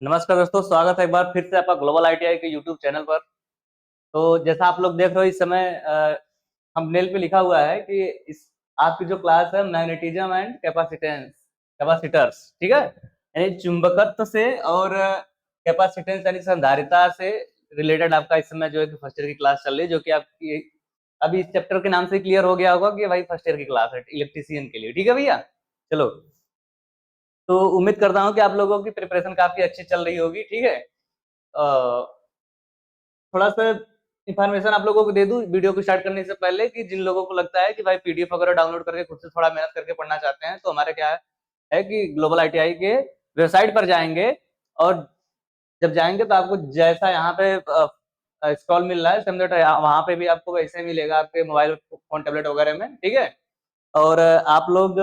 नमस्कार दोस्तों, स्वागत है एक बार फिर से आपका ग्लोबल आईटीआई के यूट्यूब चैनल पर। तो जैसा आप लोग देख रहे हो इस समय थंबनेल पे लिखा हुआ है कि इस आपकी जो क्लास है मैग्नेटिज्म एंड कैपेसिटर्स, ठीक है। यानी चुंबकत्व से और कैपेसिटेंस यानी संधारिता से रिलेटेड आपका इस समय जो है फर्स्ट ईयर की क्लास चल रही है, जो कि आपकी अभी इस चैप्टर के नाम से क्लियर हो गया होगा कि भाई फर्स्ट ईयर की क्लास है इलेक्ट्रीशियन के लिए, ठीक है भैया। चलो, तो उम्मीद करता हूँ कि आप लोगों की प्रिपरेशन काफी अच्छी चल रही होगी, ठीक है। थोड़ा सा इन्फॉर्मेशन आप लोगों को दे दूं वीडियो को स्टार्ट करने से पहले कि जिन लोगों को लगता है कि भाई पीडीएफ वगैरह डाउनलोड करके खुद से थोड़ा मेहनत करके पढ़ना चाहते हैं, तो हमारे क्या है कि ग्लोबल आईटीआई के वेबसाइट पर जाएंगे और जब जाएंगे तो आपको जैसा यहाँ पे स्क्रॉल मिल रहा है समझो, वहां पे भी आपको वैसे मिलेगा आपके मोबाइल फोन टैबलेट वगैरह में, ठीक है। और आप लोग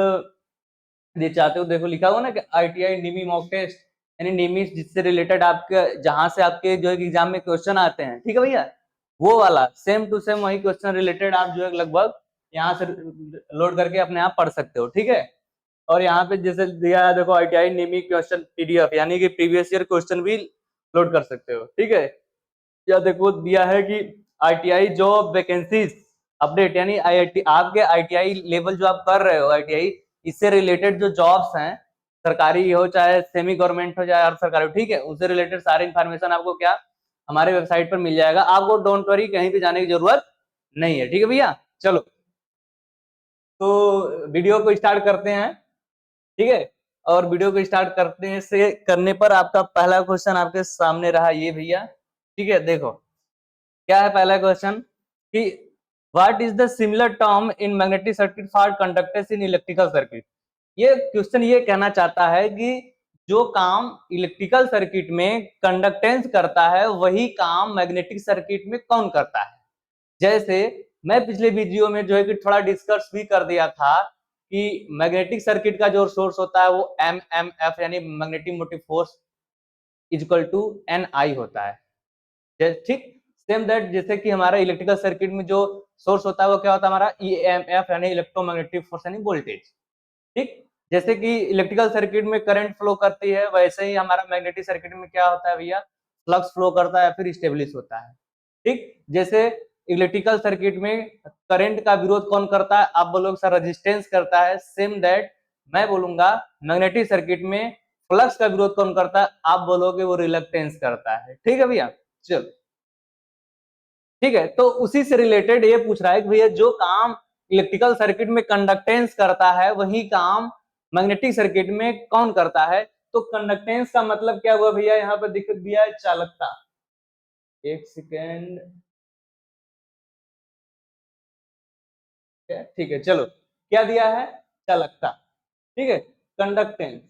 ये चाहते हो, देखो लिखा हुआ ना कि आईटीआई निमी मॉक टेस्ट, यानी निमी जिससे रिलेटेड आपके जहां से आपके जो है एग्जाम में क्वेश्चन आते हैं, ठीक है भैया। वो वाला सेम टू सेम वही क्वेश्चन रिलेटेड आप जो है लगभग यहाँ से लोड करके अपने आप पढ़ सकते हो, ठीक है। और यहाँ पे जैसे दिया है देखो आईटीआई निमी क्वेश्चन पीडीएफ, यानी कि प्रीवियस ईयर क्वेश्चन भी लोड कर सकते हो, ठीक है। या देखो दिया है कि आईटीआई जॉब वैकेंसीज अपडेट, यानी आईआईटी आपके आईटीआई लेवल जो आप कर रहे हो आईटीआई, इससे रिलेटेड जो जॉब्स हैं, सरकारी हो चाहे सेमी गवर्नमेंट हो चाहे अर्ध सरकारी हो, ठीक है, उससे रिलेटेड सारी इंफॉर्मेशन आपको क्या हमारे वेबसाइट पर मिल जाएगा। आपको डोंट वरी कहीं पे जाने की जरूरत नहीं है, ठीक है भैया। चलो, तो वीडियो को स्टार्ट करते हैं, ठीक है। और वीडियो को स्टार्ट करने से करने पर आपका पहला क्वेश्चन आपके सामने रहा ये भैया, ठीक है। देखो क्या है पहला क्वेश्चन कि what is the similar term in magnetic circuit for conductance in electrical circuit. ये क्वेश्चन ये कहना चाहता है कि जो काम इलेक्ट्रिकल सर्किट में कंडक्टेंस करता है वही काम मैग्नेटिक सर्किट में कौन करता है। जैसे मैं पिछले वीडियो में जो है कि थोड़ा डिस्कस भी कर दिया था कि मैग्नेटिक सर्किट का जो सोर्स होता है वो एम एम एफ यानी magnetic motive force equal to N I होता है, ठीक। सेम दैट जैसे कि हमारा इलेक्ट्रिकल सर्किट में जो सोर्स होता है वो क्या होता है हमारा ईएमएफ यानी इलेक्ट्रोमैग्नेटिक फोर्स यानी वोल्टेज, ठीक। जैसे कि इलेक्ट्रिकल सर्किट में करंट फ्लो करती है, वैसे ही हमारा मैग्नेटिक सर्किट में क्या होता है भैया, फ्लक्स फ्लो करता है फिर स्टेब्लिश होता है, ठीक। जैसे इलेक्ट्रिकल सर्किट में करंट का विरोध कौन करता है, आप बोलोगे सर रेजिस्टेंस करता है। सेम दैट मैं बोलूंगा मैग्नेटिक सर्किट में फ्लक्स का विरोध कौन करता है, आप बोलोगे वो रिलक्टेंस करता है, ठीक है भैया। चलो, ठीक है। तो उसी से रिलेटेड ये पूछ रहा है कि भैया जो काम इलेक्ट्रिकल सर्किट में कंडक्टेंस करता है वही काम मैग्नेटिक सर्किट में कौन करता है। तो कंडक्टेंस का मतलब क्या हुआ भैया, यहाँ पर दिख दिया है चालकता। एक सेकेंड, ठीक है। चलो, क्या दिया है, चालकता, ठीक है, कंडक्टेंस।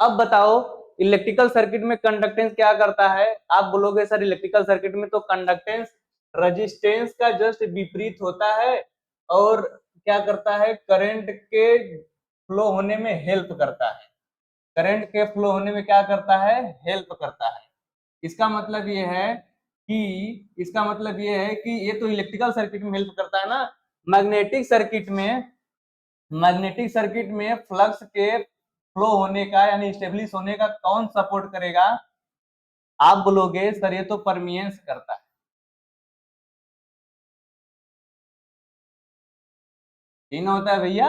अब बताओ इलेक्ट्रिकल सर्किट में कंडक्टेंस क्या करता है, आप बोलोगे सर इलेक्ट्रिकल सर्किट में तो कंडक्टेंस रेजिस्टेंस का जस्ट विपरीत होता है और क्या करता है, करंट के फ्लो होने में हेल्प करता है। करंट के फ्लो होने में क्या करता है, हेल्प करता है। इसका मतलब ये है कि ये तो इलेक्ट्रिकल सर्किट में हेल्प करता है ना। मैग्नेटिक सर्किट में फ्लक्स के फ्लो होने का यानी स्टेब्लिश होने का कौन सपोर्ट करेगा, आप बोलोगे सर ये तो परमियंस करता है। तीन होता है भैया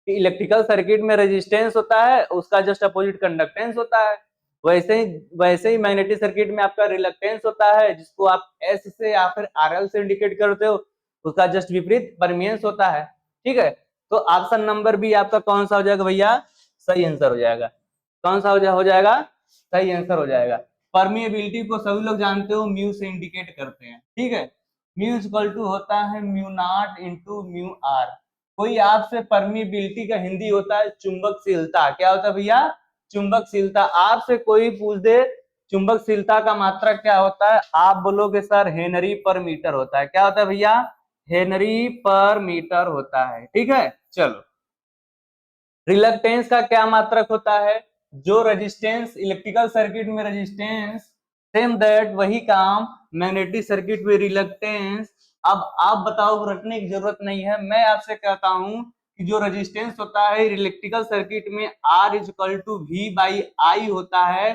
कि इलेक्ट्रिकल सर्किट में रेजिस्टेंस होता है, उसका जस्ट अपोजिट कंडक्टेंस होता है। वैसे ही मैग्नेटिक सर्किट में आपका रिलक्टेंस होता है, जिसको आप एस से या फिर आरएल से इंडिकेट करते हो, उसका जस्ट विपरीत परमियंस होता है, ठीक है। तो ऑप्शन नंबर बी आपका कौन सा हो जाएगा भैया, सही आंसर हो जाएगा। कौन सा हो जाएगा, सही आंसर हो जाएगा। परमिएबिलिटी को सभी लोग जानते हो म्यू से इंडिकेट करते हैं, ठीक है। म्यू इक्वल टू होता है mu not into mu r. कोई आपसे परमिएबिलिटी का हिंदी होता है चुंबकशीलता, क्या होता है भैया, चुंबकशीलता। आपसे कोई पूछ दे चुंबकशीलता का मात्रा क्या होता है, आप बोलोगे सर हेनरी पर मीटर होता है। क्या होता है भैया, हेनरी पर मीटर होता है, ठीक है। चलो, रिलक्टेंस का क्या मात्रक होता है, जो रेजिस्टेंस इलेक्ट्रिकल सर्किट में रेजिस्टेंस, सेम दैट वही काम मैग्नेटिक सर्किट में रिलक्टेंस। अब आप बताओ, रटने की जरूरत नहीं है, मैं आपसे कहता हूं कि जो रेजिस्टेंस होता है इलेक्ट्रिकल सर्किट में R equal to V by I होता है।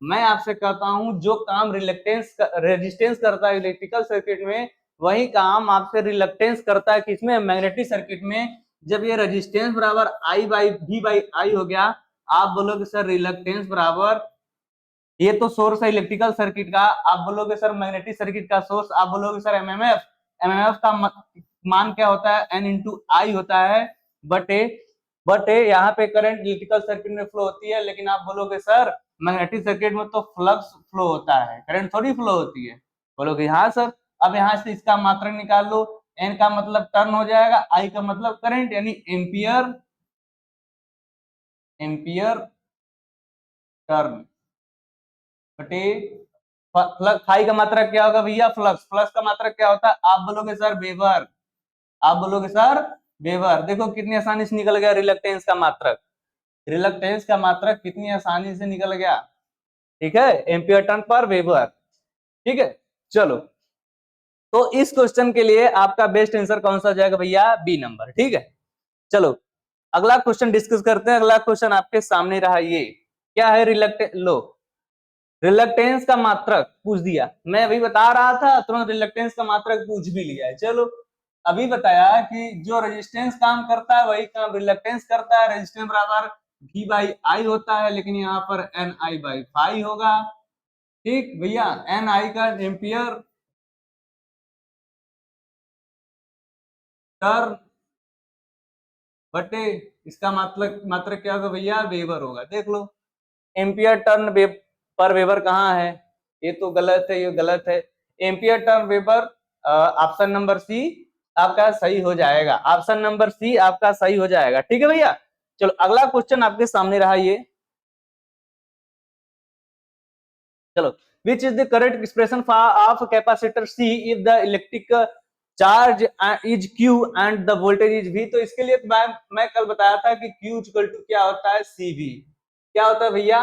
मैं आपसे कहता हूं जो काम रेजिस्टेंस करता है इलेक्ट्रिकल सर्किट में, वही काम आपसे रिलक्टेंस करता है किसमें, मैग्नेटिक सर्किट में। जब ये रेजिस्टेंस बराबर I बाई V बाई आई हो गया, आप बोलोगे सर रिलक्टेंस बराबर, ये तो सोर्स है इलेक्ट्रिकल सर्किट का, आप बोलोगे सर मैग्नेटिक सर्किट का सोर्स, आप बोलोगे सर एमएमएफ, एमएमएफ का मान क्या होता है, N इंटू आई होता है, बट यहाँ पे करंट इलेक्ट्रिकल सर्किट में फ्लो होती है। लेकिन आप बोलोगे सर मैग्नेटिक सर्किट में तो फ्लक्स फ्लो होता है, करंट थोड़ी फ्लो होती है। बोलोगे हाँ सर। अब यहाँ से इसका मात्रक निकाल लो, एन का मतलब टर्न हो जाएगा, आई का मतलब करंट, यानी एम्पियर टर्न बटे फ्लक्स। फाई का मात्रक क्या होगा भैया, फ्लक्स। फ्लक्स का मात्रक क्या होता है, आप बोलोगे सर वेबर, आप बोलोगे सर वेबर। देखो कितनी आसानी से निकल गया रिलक्टेंस का मात्रक, रिलक्टेंस का मात्रक कितनी आसानी से निकल गया। ठीक है, एम्पियर टर्न पर वेबर। ठीक है, चलो तो इस क्वेश्चन के लिए आपका बेस्ट आंसर कौन सा जाएगा भैया, बी नंबर। ठीक है, चलो अगला क्वेश्चन डिस्कस करते हैं। अगला क्वेश्चन आपके सामने रहा, ये क्या है, रिलक्टेंस का मात्रक पूछ दिया। मैं अभी बता रहा था, तुरंत रिलक्टेंस का मात्रक पूछ भी लिया है। चलो अभी बताया कि जो रेजिस्टेंस काम करता है वही काम रिलक्टेंस करता है। रेजिस्टेंस बराबर V बाई आई होता है, लेकिन यहाँ पर एन आई बाई फाई होगा। ठीक भैया, एन आई का एम्पियर टर्न बटे इसका मात्रक क्या होगा भैया, वेबर होगा। देख लो एम्पियर टर्न पर वेबर कहाँ है, ये तो गलत है, ये गलत है। Ampere turn weber, option number C आपका सही हो जाएगा, ऑप्शन नंबर सी आपका सही हो जाएगा। ठीक है भैया, चलो अगला क्वेश्चन आपके सामने रहा, ये चलो, which is the correct expression of capacitor see if the electric charge is Q and the voltage is V। तो इसके लिए मैं कल बताया था कि Q इक्वल टू क्या होता है, CV। क्या होता है भैया,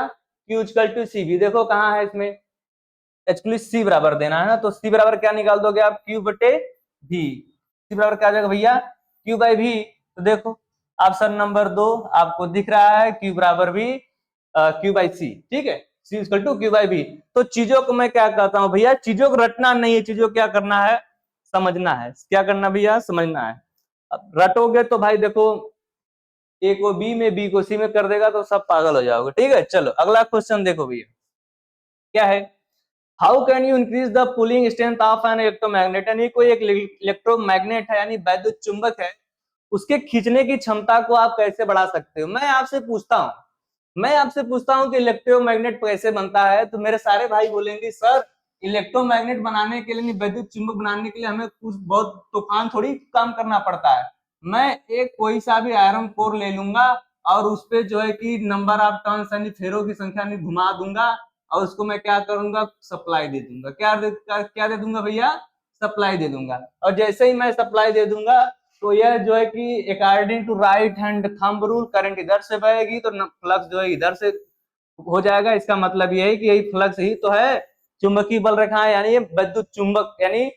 Q इक्वल टू CV। देखो कहाँ है इसमें, एक्चुअली C बराबर देना है ना, तो C बराबर क्या निकाल दोगे आप, Q बटे V। C बराबर क्या आ जाएगा भैया, Q बाई V। तो देखो ऑप्शन नंबर 2 आपको दिख रहा है, Q बराबर V Q बाई C। ठीक है, C equal to Q by V। तो चीजों को मैं क्या कहता हूँ भैया, चीजों को रटना नहीं है, चीजों को क्या करना है, समझना है। क्या करना भैया, समझना है। अब रटोगे तो भाई देखो ए को बी में, बी को सी में कर देगा तो सब पागल हो जाओगे। ठीक है, चलो अगला क्वेश्चन देखो भैया, क्या है, how can you increase the pulling strength of an electromagnet. यानी कोई एक इलेक्ट्रोमैग्नेट है, यानी वैद्युत चुंबक है, उसके खींचने की क्षमता को आप कैसे बढ़ा सकते हो। मैं आपसे पूछता हूं कि इलेक्ट्रोमैग्नेट कैसे बनता है, तो मेरे सारे भाई बोलेंगे सर इलेक्ट्रोमैग्नेट बनाने के लिए, वैद्युत चुंबक बनाने के लिए हमें कुछ बहुत तूफान थोड़ी काम करना पड़ता है। मैं एक कोई सा भी आयरन कोर ले लूंगा और उस पे जो है कि नंबर ऑफ टर्न्स यानी फेरों की संख्या में घुमा दूंगा और उसको मैं क्या करूंगा, सप्लाई दे दूंगा। क्या दे दूंगा भैया, सप्लाई दे दूंगा। और जैसे ही मैं सप्लाई दे दूंगा तो यह जो है कि according to right hand thumb rule current इधर से बहेगी तो फ्लक्स जो है इधर से हो जाएगा। इसका मतलब ये है कि यही फ्लक्स ही तो है चुंबकीय बल रेखा है, यानी ये विद्युत चुंबक, यानी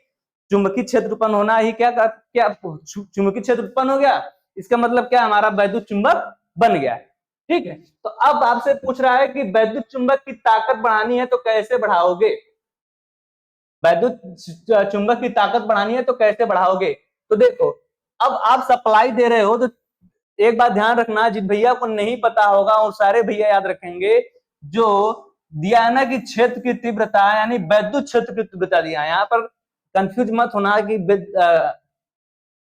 चुंबकीय क्षेत्र उत्पन्न होना ही क्या चुंबकीय क्षेत्र उत्पन्न हो गया। इसका मतलब क्या, हमारा वैद्युत चुंबक बन गया। ठीक है, तो अब आपसे पूछ रहा है कि वैद्युत चुंबक की ताकत बढ़ानी है तो कैसे बढ़ाओगे, वैद्युत चुंबक की ताकत बढ़ानी है तो कैसे बढ़ाओगे। तो देखो अब आप सप्लाई दे रहे हो तो एक बात ध्यान रखना, जिन भैया को नहीं पता होगा और सारे भैया याद रखेंगे, जो दिया है ना कि क्षेत्र की तीव्रता यानी वैद्युत क्षेत्र की तीव्रता दिया है, यहाँ पर कंफ्यूज मत होना कि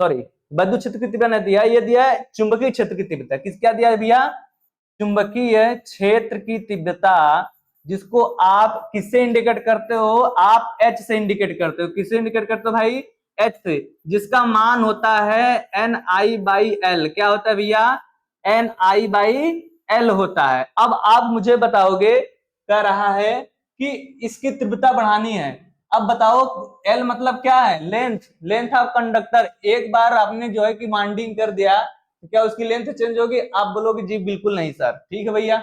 सॉरी वैद्युत क्षेत्र की तीव्रता नहीं दिया, ये दिया है चुंबकीय क्षेत्र की तीव्रता। किस क्या दिया है भैया, चुंबकीय क्षेत्र की तीव्रता, जिसको आप किससे इंडिकेट करते हो, आप H से इंडिकेट करते हो। किससे इंडिकेट करते हो भाई, H से, जिसका मान होता है NI बाई L। क्या होता है भैया, NI बाई L होता है। अब आप मुझे बताओगे, कह रहा है कि इसकी तीव्रता बढ़ानी है। अब बताओ L मतलब क्या है, लेंथ, लेंथ ऑफ कंडक्टर। एक बार आपने जो है कि वाइंडिंग कर दिया तो क्या उसकी लेंथ चेंज होगी, आप बोलोगे जी बिल्कुल नहीं सर। ठीक है भैया,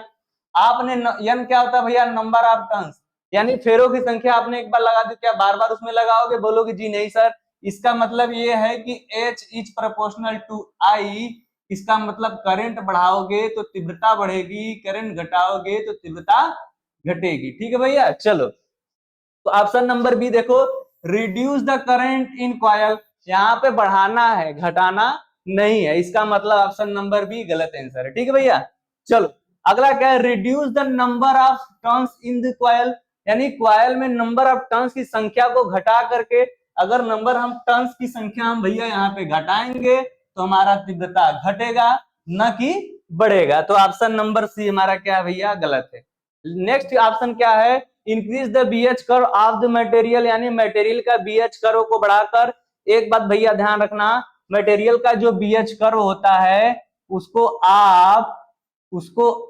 आपने n क्या होता है भैया, नंबर ऑफ टर्न्स, यानी फेरों की संख्या आपने एक बार लगा दी, क्या बार बार उसमें लगाओगे, बोलोगे जी नहीं सर। इसका मतलब ये है कि H is proportional to I, इसका मतलब करंट बढ़ाओगे तो तीव्रता बढ़ेगी, करंट घटाओगे तो तीव्रता घटेगी। ठीक है भैया, चलो तो ऑप्शन नंबर बी देखो, reduce the current in coil, यहाँ पे बढ़ाना है घटाना नहीं है, इसका मतलब ऑप्शन नंबर बी गलत आंसर है। ठीक है भैया, चलो अगला क्या है, reduce the number of turns in the coil, यानी कॉयल में नंबर ऑफ टर्न्स की संख्या को घटा करके, अगर नंबर हम टर्न्स की संख्या हम भैया यहाँ पे घटाएंगे तो हमारा तीव्रता घटेगा न कि बढ़ेगा। तो ऑप्शन नंबर सी हमारा क्या है भैया, गलत है। नेक्स्ट ऑप्शन क्या है, increase the BH curve of the material, यानी मटेरियल का बीएच कर्व को बढ़ाकर, एक बात भैया ध्यान रखना, मटेरियल का जो बीएच कर्व होता है उसको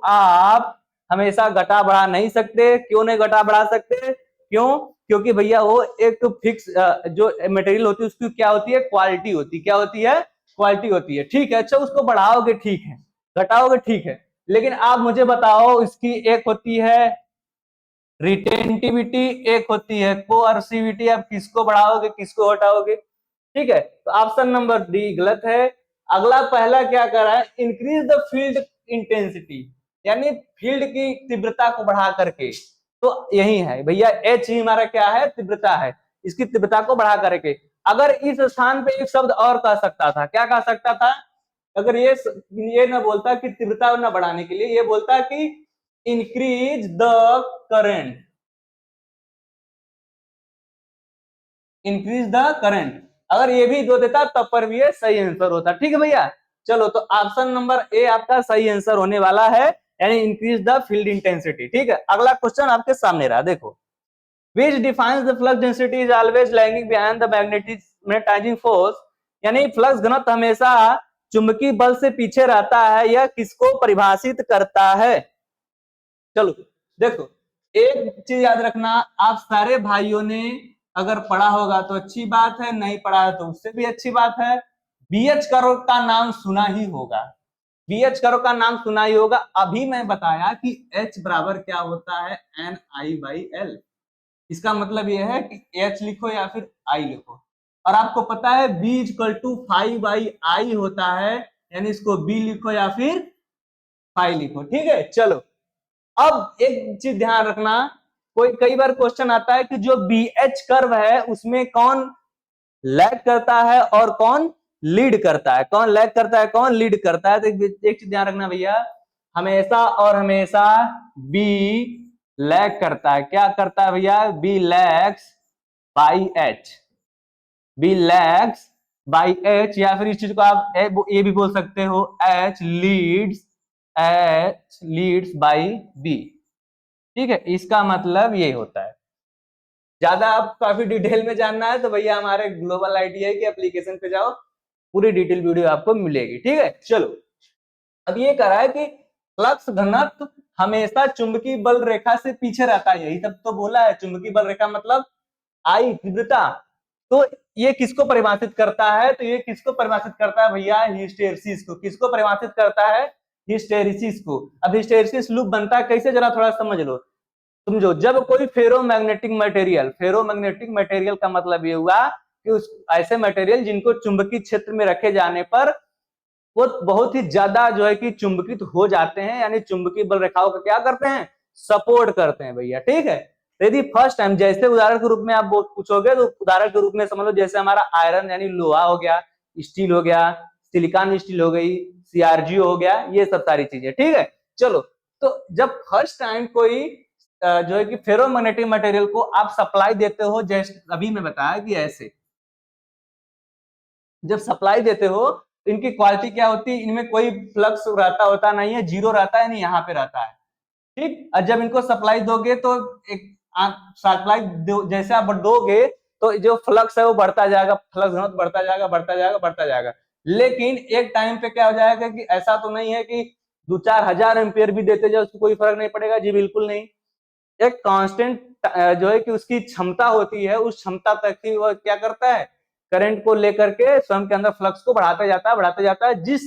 आप हमेशा घटा बढ़ा नहीं सकते। क्यों नहीं घटा बढ़ा सकते, क्यों, क्योंकि भैया वो एक फिक्स जो मटेरियल होती है उसकी क्या होती है, क्वालिटी होती है। क्या होती है, क्वालिटी होती है। ठीक है, अच्छा उसको बढ़ाओगे ठीक है, घटाओगे ठीक है, लेकिन आप मुझे बताओ इसकी एक होती है रिटेंटिविटी, एक होती है कोअर्सिविटी, आप किसको बढ़ाओगे किसको हटाओगे। ठीक है, तो ऑप्शन नंबर डी गलत है। अगला पहला क्या कर रहा है, इंक्रीज द फील्ड इंटेंसिटी, यानी फील्ड की तीव्रता को बढ़ा करके, तो यही है भैया, एच ही हमारा क्या है, तीव्रता है, इसकी तीव्रता को बढ़ा करके। अगर इस स्थान पे एक शब्द और कह सकता था, क्या कह सकता था, अगर ये ना बोलता कि तीव्रता ना बढ़ाने के लिए, ये बोलता कि increase the current, increase the current, अगर ये भी दो देता तब पर भी ये सही आंसर होता। ठीक है भैया, चलो तो ऑप्शन नंबर ए आपका सही आंसर होने वाला है, यानी इंक्रीज द फील्ड इंटेंसिटी। ठीक है, अगला क्वेश्चन आपके सामने रहा, देखो, which defines the flux density is always lagging behind the magnetizing force, यानी फ्लक्स घनत्व हमेशा चुंबकीय बल से पीछे रहता है, यह किसको परिभाषित करता है। चलो देखो, एक चीज याद रखना, आप सारे भाइयों ने अगर पढ़ा होगा तो अच्छी बात है, नहीं पढ़ा है तो उससे भी अच्छी बात है, बीएच कर्व का नाम सुना ही होगा, बीएच कर्व का नाम सुना ही होगा। अभी मैं बताया कि एच बराबर क्या होता है, एन आई बाई एल, इसका मतलब यह है कि एच लिखो या फिर आई लिखो, और आपको पता है बी इक्वल टू 5/I होता है, यानी इसको बी लिखो या फिर फाई लिखो। ठीक है, चलो अब एक चीज ध्यान रखना, कोई कई बार क्वेश्चन आता है कि जो बीएच कर्व है उसमें कौन लैग करता है और कौन लीड करता है, कौन लैग करता है कौन लीड करता है। तो एक चीज ध्यान रखना भैया, हमेशा और हमेशा बी लैग करता है। क्या करता है भैया, B lags by H, B lags by H, या फिर इस चीज को आप ये भी बोल सकते हो, एच लीड्स बाई बी। ठीक है, इसका मतलब ये होता है। ज्यादा आप काफी डिटेल में जानना है तो भैया हमारे ग्लोबल आईटीआई के एप्लीकेशन पे जाओ, पूरी डिटेल वीडियो आपको मिलेगी। ठीक है, चलो अब ये कह रहा है कि फ्लक्स घनत्व हमेशा चुंबकीय बल रेखा से पीछे रहता है, यही तब तो बोला है, चुंबकीय बल रेखा मतलब आई तीव्रता। तो ये किसको परिभाषित करता है, तो ये किसको परिभाषित करता है भैया, हिस्टेरिसिस को। किसको परिभाषित करता है, हिस्टेरिसिस को। अब हिस्टेरिसिस लूप बनता है कैसे, जरा थोड़ा समझ लो, समझो। जब कोई फेरोमैग्नेटिक मटेरियल, फेरोमैग्नेटिक मटेरियल का मतलब ये हुआ कि उस ऐसे मटेरियल जिनको चुंबकीय क्षेत्र में रखे जाने पर वो बहुत ही ज्यादा जो है कि चुंबकित हो जाते हैं, यानी चुंबकीय बल रेखाओं का क्या करते हैं, सपोर्ट करते हैं भैया। ठीक है, यदि फर्स्ट टाइम जैसे उदाहरण के रूप में आप पूछोगे तो उदाहरण के रूप में समझ लो, जैसे हमारा आयरन यानी लोहा हो गया, स्टील हो गया, सिलिकॉन स्टील हो गई, सीआरजीओ हो गया, ये सब सारी चीजें। ठीक है, चलो तो जब फर्स्ट टाइम कोई जो है कि फेरोमैग्नेटिक मटेरियल को आप सप्लाई देते हो, जैसे अभी मैं बताया कि ऐसे जब सप्लाई देते हो इनकी क्वालिटी क्या होती है, इनमें कोई फ्लक्स रहता होता नहीं है, जीरो रहता है, नहीं यहाँ पे रहता है। ठीक, और जब इनको सप्लाई दोगे तो एक सप्लाई जैसे आप दोगे तो जो फ्लक्स है वो बढ़ता जाएगा, फ्लक्स घनत्व बढ़ता जाएगा बढ़ता जाएगा बढ़ता जाएगा। लेकिन एक टाइम पे क्या हो जाएगा कि ऐसा तो नहीं है कि 2-4 हजार एम्पियर भी देते जाओ उसको कोई फर्क नहीं पड़ेगा, जी बिल्कुल नहीं। एक कांस्टेंट जो है कि उसकी क्षमता होती है, उस क्षमता तक ही वो क्या करता है, करंट को लेकर के स्वयं के अंदर फ्लक्स को बढ़ाता जाता है। जिस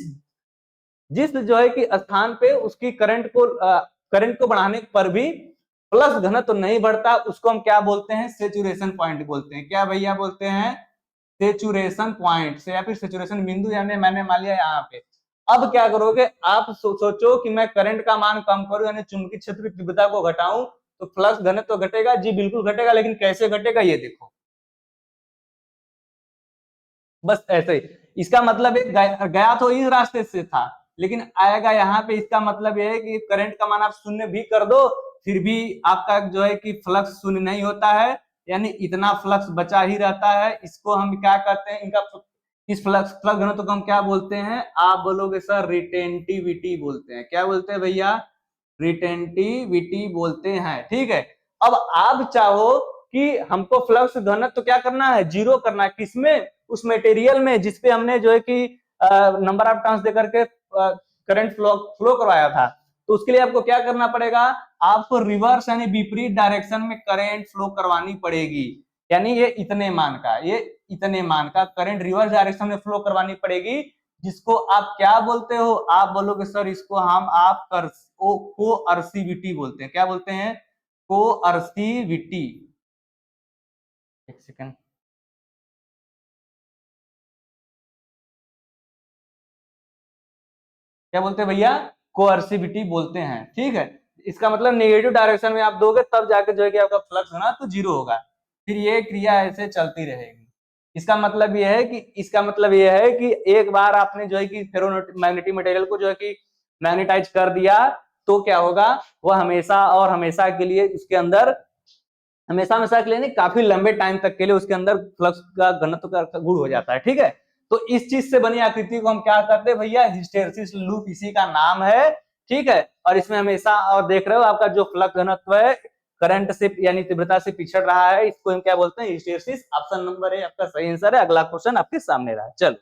जिस जो है कि स्थान पे उसकी करंट को बढ़ाने पर भी फ्लक्स घनत्व तो नहीं बढ़ता, उसको हम क्या बोलते हैं, सेचुरेशन पॉइंट बोलते हैं। क्या भैया बोलते हैं, सेचुरेशन पॉइंट से, या फिर सेचुरेशन बिंदु, यानी मैंने मान लिया यहाँ पे अब क्या करोगे आप, सोचो कि मैं करंट का मान कम करूं यानी चुंबकीय क्षेत्र की तीव्रता को घटाऊं तो फ्लक्स घनत्व तो घटेगा जी, बिल्कुल घटेगा, लेकिन कैसे घटेगा ये देखो। बस ऐसे ही, इसका मतलब है गया तो इस रास्ते से था लेकिन आएगा यहाँ पे, इसका मतलब यह है कि करंट का मान आप शून्य भी कर दो फिर भी आपका जो है कि फ्लक्स शून्य नहीं होता है, यानी इतना फ्लक्स बचा ही रहता है। इसको हम क्या कहते हैं, इनका इस फ्लक्स फ्लक्स घनत्व को हम क्या बोलते हैं, आप बोलोगे सर रिटेंटिविटी बोलते हैं। क्या बोलते हैं भैया, रिटेंटिविटी बोलते हैं। ठीक है, अब आप चाहो कि हमको फ्लक्स घनत्व तो क्या करना है, जीरो करना है, किसमें, उस मटेरियल में जिसपे हमने जो है कि नंबर ऑफ टर्न्स देकर के करंट फ्लो करवाया था। तो उसके लिए आपको क्या करना पड़ेगा, आपको रिवर्स यानी विपरीत डायरेक्शन में करंट फ्लो करवानी पड़ेगी। यानी ये इतने मान का, ये इतने मान का करंट रिवर्स डायरेक्शन में फ्लो करवानी पड़ेगी, जिसको आप क्या बोलते हो, आप बोलोगे सर इसको हम आप कोअर्सिविटी बोलते हैं। क्या बोलते हैं, कोअर्सिविटी। एक सेकंड, क्या बोलते हैं भैया, कोअर्सिविटी बोलते हैं। ठीक है, इसका मतलब नेगेटिव डायरेक्शन में आप दोगे तब जाके जो है कि आपका फ्लक्स होना तो जीरो होगा, फिर ये क्रिया ऐसे चलती रहेगी। इसका मतलब ये है कि, इसका मतलब ये है कि एक बार आपने जो है कि फेरोमैग्नेटिक मटेरियल को जो है कि मैग्नेटाइज कर दिया तो क्या होगा, वह हमेशा और हमेशा के लिए उसके अंदर, हमेशा हमेशा के लिए नहीं, काफी लंबे टाइम तक के लिए उसके अंदर फ्लक्स का घनत्व का गुण हो जाता है। ठीक है, तो इस चीज से बनी आकृति को हम क्या कहते हैं भैया, हिस्टेरेसिस लूप इसी का नाम है। ठीक है, और इसमें हमेशा, और देख रहे हो आपका जो फ्लक्स घनत्व है करंट से यानी तीव्रता से पिछड़ रहा है, इसको हम क्या बोलते हैं, हिस्टेरेसिस। ऑप्शन नंबर ए आपका सही आंसर है। अगला क्वेश्चन आपके सामने रहा, चलो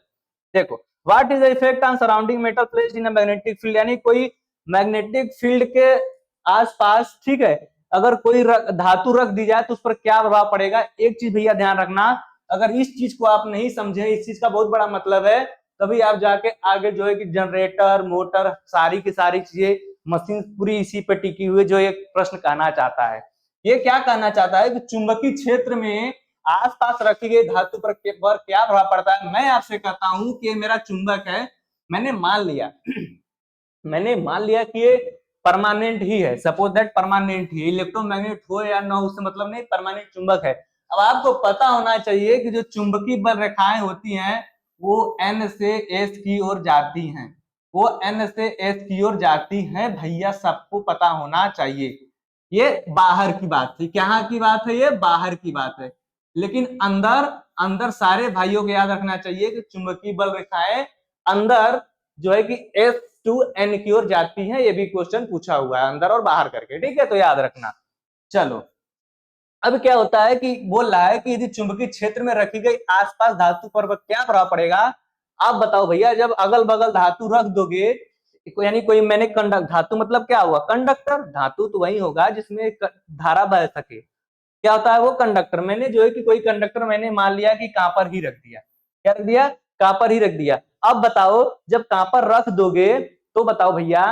देखो, what is the effect on surrounding metal placed in a magnetic field, यानी कोई मैग्नेटिक फील्ड के आसपास, ठीक है, अगर कोई धातु रख दी जाए तो उस पर क्या प्रभाव पड़ेगा। एक चीज भैया ध्यान रखना, अगर इस चीज को आप नहीं समझे, इस चीज का बहुत बड़ा मतलब है, तभी आप जाके आगे जो है कि जनरेटर मोटर सारी की सारी चीजें मशीन पूरी इसी पे टिकी हुई, जो एक प्रश्न कहना चाहता है। ये क्या कहना चाहता है कि चुंबकीय क्षेत्र में आसपास रखी गई धातु पर क्या प्रभाव पड़ता है। मैं आपसे कहता हूं कि मेरा चुंबक है, मैंने मान लिया मैंने मान लिया कि ये परमानेंट ही है, suppose that permanent he, electromagnet हो या ना हो उससे मतलब नहीं, परमानेंट चुंबक है। अब आपको पता होना चाहिए कि जो चुंबकीय बल रेखाएं होती हैं वो एन से एस की ओर जाती हैं, वो एन से एस की ओर जाती हैं भैया, सबको पता होना चाहिए। ये बाहर की बात थी, क्या की बात है, ये बाहर की बात है। लेकिन अंदर, अंदर सारे भाइयों को याद रखना चाहिए कि चुंबकीय बल रेखाएं अंदर जो है कि एस टू एन की ओर जाती है, ये भी क्वेश्चन पूछा हुआ है अंदर और बाहर करके। ठीक है, तो याद रखना। चलो, अब क्या होता है कि बोल रहा है कि यदि चुंबकीय क्षेत्र में रखी गई आसपास धातु पर क्या प्रभाव पड़ेगा। आप बताओ भैया, जब अगल बगल धातु रख दोगे, यानी कोई मैंने कंडक्ट, धातु मतलब क्या हुआ, कंडक्टर, धातु तो वही होगा जिसमें धारा बह सके, क्या होता है वो कंडक्टर। मैंने जो है कि कोई कंडक्टर मैंने मान लिया कि कॉपर ही रख दिया, क्या रख दिया, कॉपर ही रख दिया। अब बताओ जब कॉपर रख दोगे तो बताओ भैया,